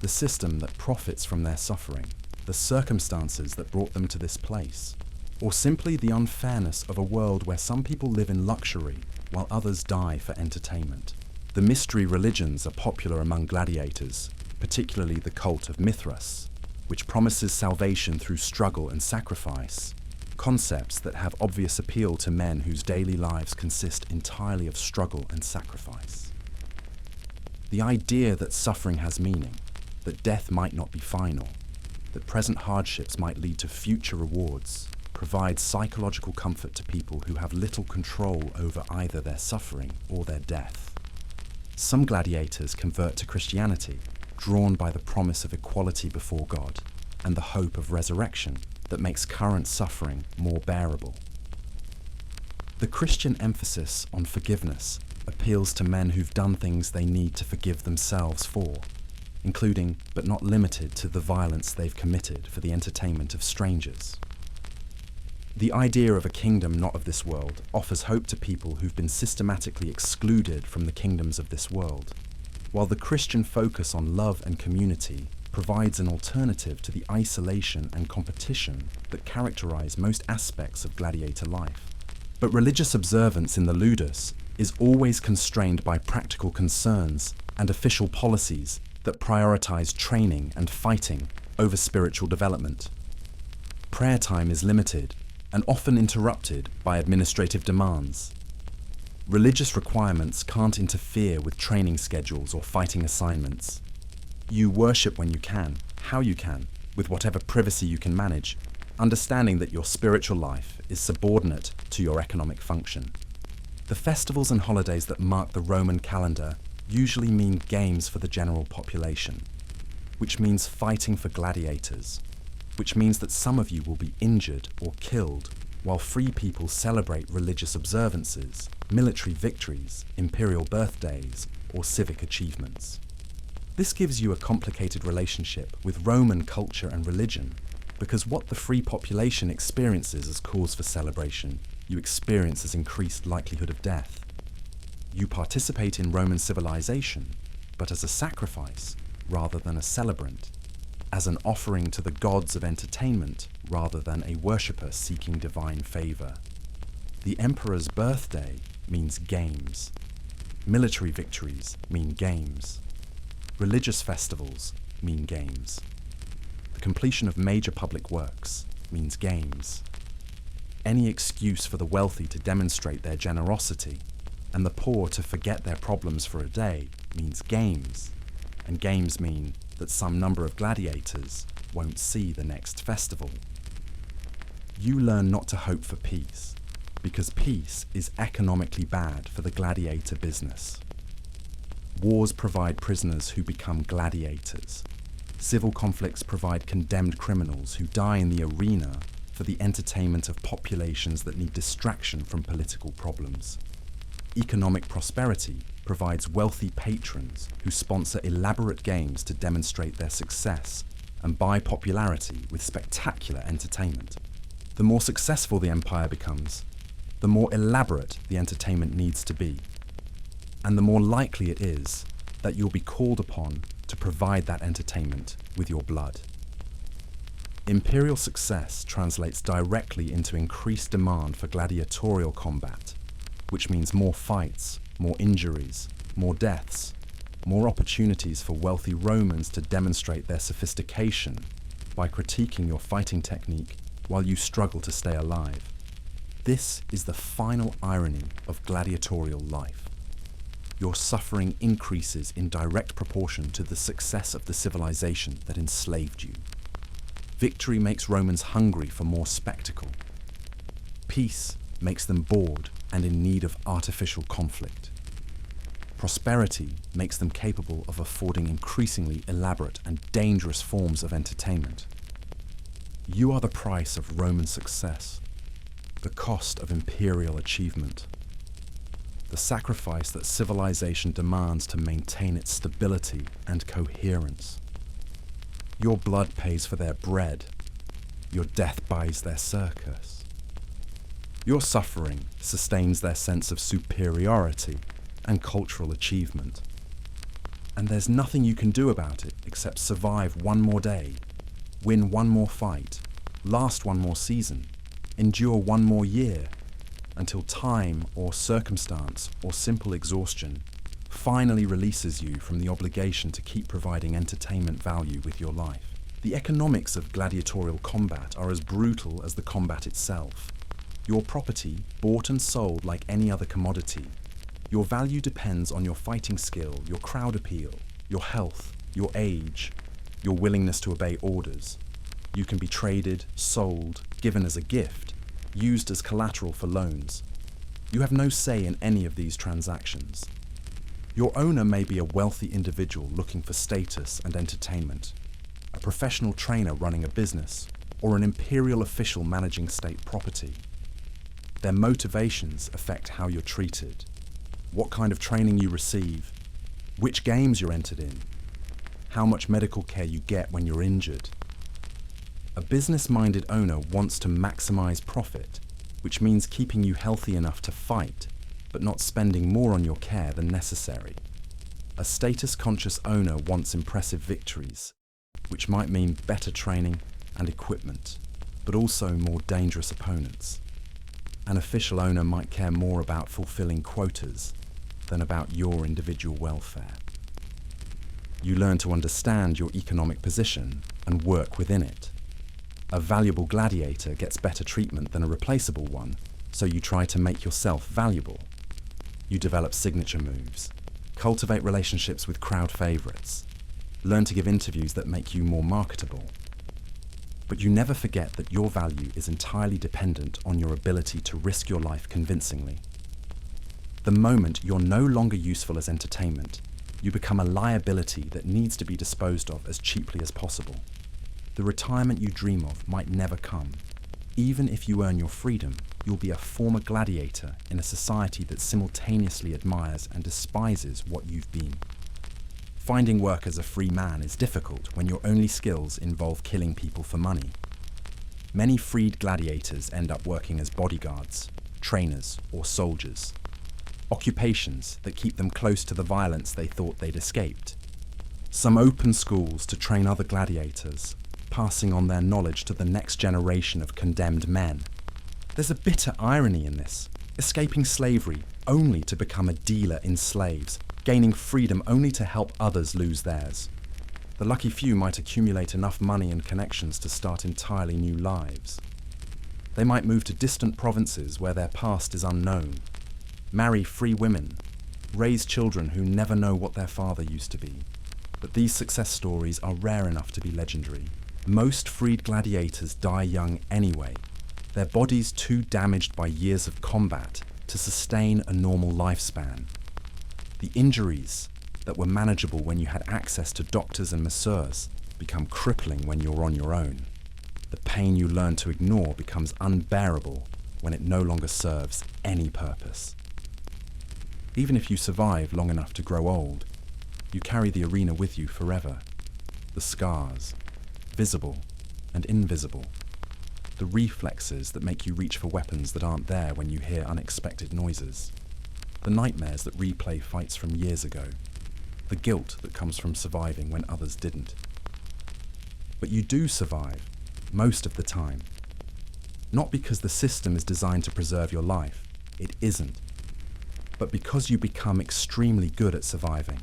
the system that profits from their suffering, the circumstances that brought them to this place, or simply the unfairness of a world where some people live in luxury while others die for entertainment. The mystery religions are popular among gladiators, particularly the cult of Mithras, which promises salvation through struggle and sacrifice, concepts that have obvious appeal to men whose daily lives consist entirely of struggle and sacrifice. The idea that suffering has meaning, that death might not be final, that present hardships might lead to future rewards, provides psychological comfort to people who have little control over either their suffering or their death. Some gladiators convert to Christianity, drawn by the promise of equality before God and the hope of resurrection that makes current suffering more bearable. The Christian emphasis on forgiveness appeals to men who've done things they need to forgive themselves for, including, but not limited to, the violence they've committed for the entertainment of strangers. The idea of a kingdom not of this world offers hope to people who've been systematically excluded from the kingdoms of this world, while the Christian focus on love and community provides an alternative to the isolation and competition that characterize most aspects of gladiator life. But religious observance in the ludus is always constrained by practical concerns and official policies that prioritize training and fighting over spiritual development. Prayer time is limited and often interrupted by administrative demands. Religious requirements can't interfere with training schedules or fighting assignments. You worship when you can, how you can, with whatever privacy you can manage, understanding that your spiritual life is subordinate to your economic function. The festivals and holidays that mark the Roman calendar usually mean games for the general population, which means fighting for gladiators, which means that some of you will be injured or killed while free people celebrate religious observances, military victories, imperial birthdays, or civic achievements. This gives you a complicated relationship with Roman culture and religion, because what the free population experiences as cause for celebration, you experience as increased likelihood of death. You participate in Roman civilization, but as a sacrifice rather than a celebrant, as an offering to the gods of entertainment rather than a worshipper seeking divine favor. The emperor's birthday means games. Military victories mean games. Religious festivals mean games. The completion of major public works means games. Any excuse for the wealthy to demonstrate their generosity and the poor to forget their problems for a day means games. And games mean that some number of gladiators won't see the next festival. You learn not to hope for peace, because peace is economically bad for the gladiator business. Wars provide prisoners who become gladiators. Civil conflicts provide condemned criminals who die in the arena for the entertainment of populations that need distraction from political problems. Economic prosperity provides wealthy patrons who sponsor elaborate games to demonstrate their success and buy popularity with spectacular entertainment. The more successful the empire becomes, the more elaborate the entertainment needs to be, and the more likely it is that you'll be called upon to provide that entertainment with your blood. Imperial success translates directly into increased demand for gladiatorial combat, which means more fights, more injuries, more deaths, more opportunities for wealthy Romans to demonstrate their sophistication by critiquing your fighting technique while you struggle to stay alive. This is the final irony of gladiatorial life. Your suffering increases in direct proportion to the success of the civilization that enslaved you. Victory makes Romans hungry for more spectacle. Peace makes them bored and in need of artificial conflict. Prosperity makes them capable of affording increasingly elaborate and dangerous forms of entertainment. You are the price of Roman success, the cost of imperial achievement, the sacrifice that civilization demands to maintain its stability and coherence. Your blood pays for their bread, your death buys their circus. Your suffering sustains their sense of superiority and cultural achievement. And there's nothing you can do about it except survive one more day, win one more fight, last one more season, endure one more year, until time or circumstance or simple exhaustion finally releases you from the obligation to keep providing entertainment value with your life. The economics of gladiatorial combat are as brutal as the combat itself. Your property, bought and sold like any other commodity. Your value depends on your fighting skill, your crowd appeal, your health, your age, your willingness to obey orders. You can be traded, sold, given as a gift, used as collateral for loans. You have no say in any of these transactions. Your owner may be a wealthy individual looking for status and entertainment, a professional trainer running a business, or an imperial official managing state property. Their motivations affect how you're treated, what kind of training you receive, which games you're entered in, how much medical care you get when you're injured. A business-minded owner wants to maximize profit, which means keeping you healthy enough to fight, but not spending more on your care than necessary. A status-conscious owner wants impressive victories, which might mean better training and equipment, but also more dangerous opponents. An official owner might care more about fulfilling quotas than about your individual welfare. You learn to understand your economic position and work within it. A valuable gladiator gets better treatment than a replaceable one, so you try to make yourself valuable. You develop signature moves, cultivate relationships with crowd favorites, learn to give interviews that make you more marketable. But you never forget that your value is entirely dependent on your ability to risk your life convincingly. The moment you're no longer useful as entertainment, you become a liability that needs to be disposed of as cheaply as possible. The retirement you dream of might never come. Even if you earn your freedom, you'll be a former gladiator in a society that simultaneously admires and despises what you've been. Finding work as a free man is difficult when your only skills involve killing people for money. Many freed gladiators end up working as bodyguards, trainers, or soldiers. Occupations that keep them close to the violence they thought they'd escaped. Some open schools to train other gladiators, passing on their knowledge to the next generation of condemned men. There's a bitter irony in this, escaping slavery only to become a dealer in slaves, gaining freedom only to help others lose theirs. The lucky few might accumulate enough money and connections to start entirely new lives. They might move to distant provinces where their past is unknown, marry free women, raise children who never know what their father used to be. But these success stories are rare enough to be legendary. Most freed gladiators die young anyway, their bodies too damaged by years of combat to sustain a normal lifespan. The injuries that were manageable when you had access to doctors and masseurs become crippling when you're on your own. The pain you learn to ignore becomes unbearable when it no longer serves any purpose. Even if you survive long enough to grow old, you carry the arena with you forever. The scars, visible and invisible. The reflexes that make you reach for weapons that aren't there when you hear unexpected noises. The nightmares that replay fights from years ago. The guilt that comes from surviving when others didn't. But you do survive, most of the time. Not because the system is designed to preserve your life, it isn't. But because you become extremely good at surviving.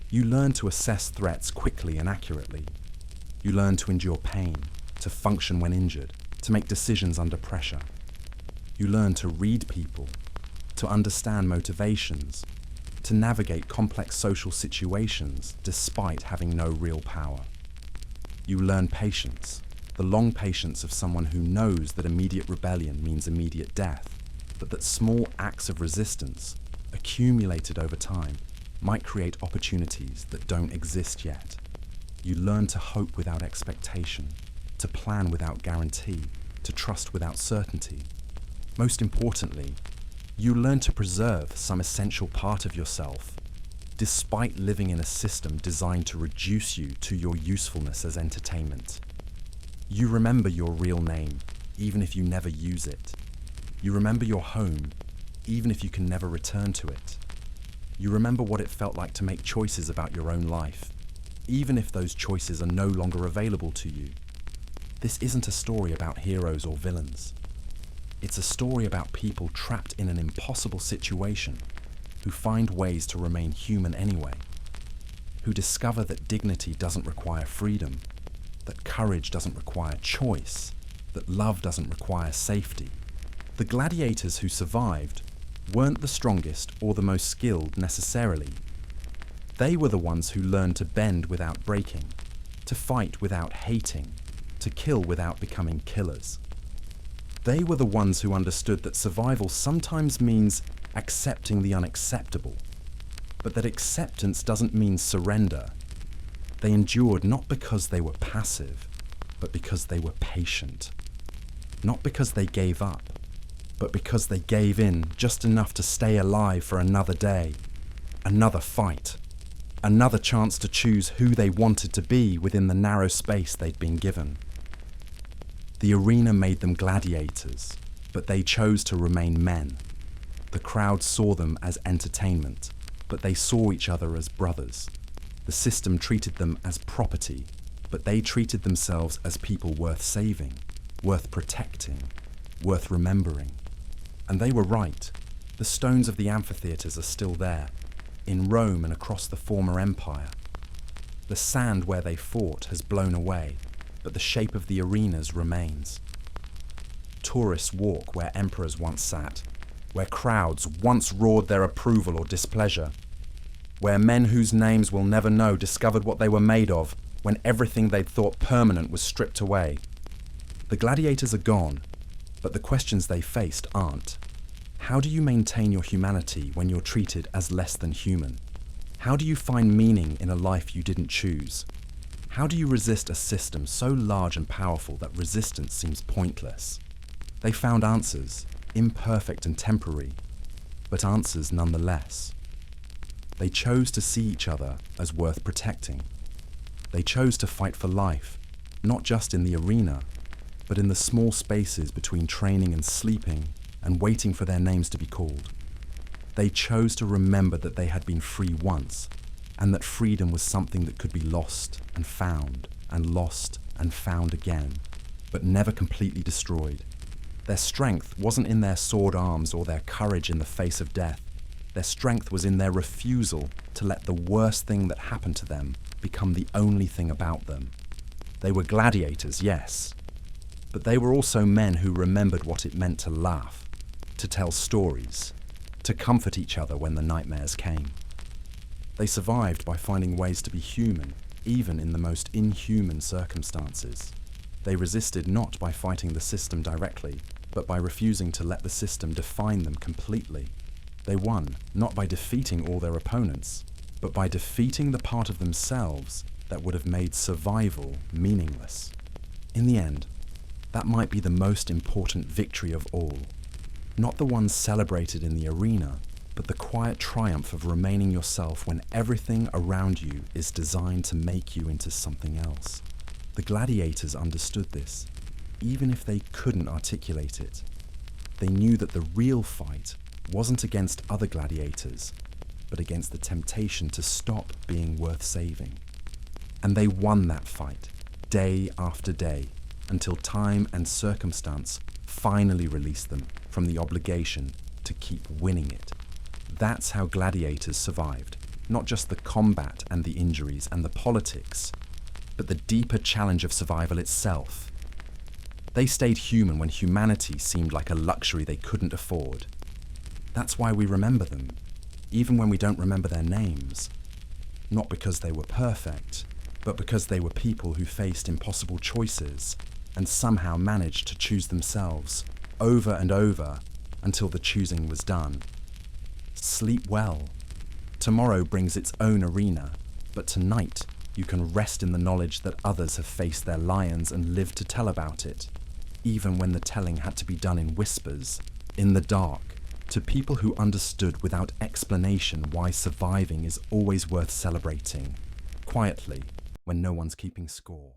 You learn to assess threats quickly and accurately. You learn to endure pain, to function when injured, to make decisions under pressure. You learn to read people, to understand motivations, to navigate complex social situations despite having no real power. You learn patience, the long patience of someone who knows that immediate rebellion means immediate death, but that small acts of resistance, accumulated over time, might create opportunities that don't exist yet. You learn to hope without expectation, to plan without guarantee, to trust without certainty. Most importantly, you learn to preserve some essential part of yourself, despite living in a system designed to reduce you to your usefulness as entertainment. You remember your real name, even if you never use it. You remember your home, even if you can never return to it. You remember what it felt like to make choices about your own life, even if those choices are no longer available to you. This isn't a story about heroes or villains. It's a story about people trapped in an impossible situation who find ways to remain human anyway, who discover that dignity doesn't require freedom, that courage doesn't require choice, that love doesn't require safety. The gladiators who survived weren't the strongest or the most skilled necessarily. They were the ones who learned to bend without breaking, to fight without hating, to kill without becoming killers. They were the ones who understood that survival sometimes means accepting the unacceptable, but that acceptance doesn't mean surrender. They endured not because they were passive, but because they were patient. Not because they gave up, but because they gave in just enough to stay alive for another day, another fight, another chance to choose who they wanted to be within the narrow space they'd been given. The arena made them gladiators, but they chose to remain men. The crowd saw them as entertainment, but they saw each other as brothers. The system treated them as property, but they treated themselves as people worth saving, worth protecting, worth remembering. And they were right. The stones of the amphitheatres are still there, in Rome and across the former empire. The sand where they fought has blown away, but the shape of the arenas remains. Tourists walk where emperors once sat, where crowds once roared their approval or displeasure, where men whose names we'll never know discovered what they were made of when everything they'd thought permanent was stripped away. The gladiators are gone, but the questions they faced aren't. How do you maintain your humanity when you're treated as less than human? How do you find meaning in a life you didn't choose? How do you resist a system so large and powerful that resistance seems pointless? They found answers, imperfect and temporary, but answers nonetheless. They chose to see each other as worth protecting. They chose to fight for life, not just in the arena, but in the small spaces between training and sleeping and waiting for their names to be called. They chose to remember that they had been free once, and that freedom was something that could be lost and found again, but never completely destroyed. Their strength wasn't in their sword arms or their courage in the face of death. Their strength was in their refusal to let the worst thing that happened to them become the only thing about them. They were gladiators, yes, but they were also men who remembered what it meant to laugh, to tell stories, to comfort each other when the nightmares came. They survived by finding ways to be human, even in the most inhuman circumstances. They resisted not by fighting the system directly, but by refusing to let the system define them completely. They won, not by defeating all their opponents, but by defeating the part of themselves that would have made survival meaningless. In the end, that might be the most important victory of all. Not the one celebrated in the arena, but the quiet triumph of remaining yourself when everything around you is designed to make you into something else. The gladiators understood this, even if they couldn't articulate it. They knew that the real fight wasn't against other gladiators, but against the temptation to stop being worth saving. And they won that fight, day after day, until time and circumstance finally released them from the obligation to keep winning it. That's how gladiators survived, not just the combat and the injuries and the politics, but the deeper challenge of survival itself. They stayed human when humanity seemed like a luxury they couldn't afford. That's why we remember them, even when we don't remember their names. Not because they were perfect, but because they were people who faced impossible choices and somehow managed to choose themselves over and over until the choosing was done. Sleep well. Tomorrow brings its own arena, but tonight you can rest in the knowledge that others have faced their lions and lived to tell about it, even when the telling had to be done in whispers, in the dark, to people who understood without explanation why surviving is always worth celebrating, quietly, when no one's keeping score.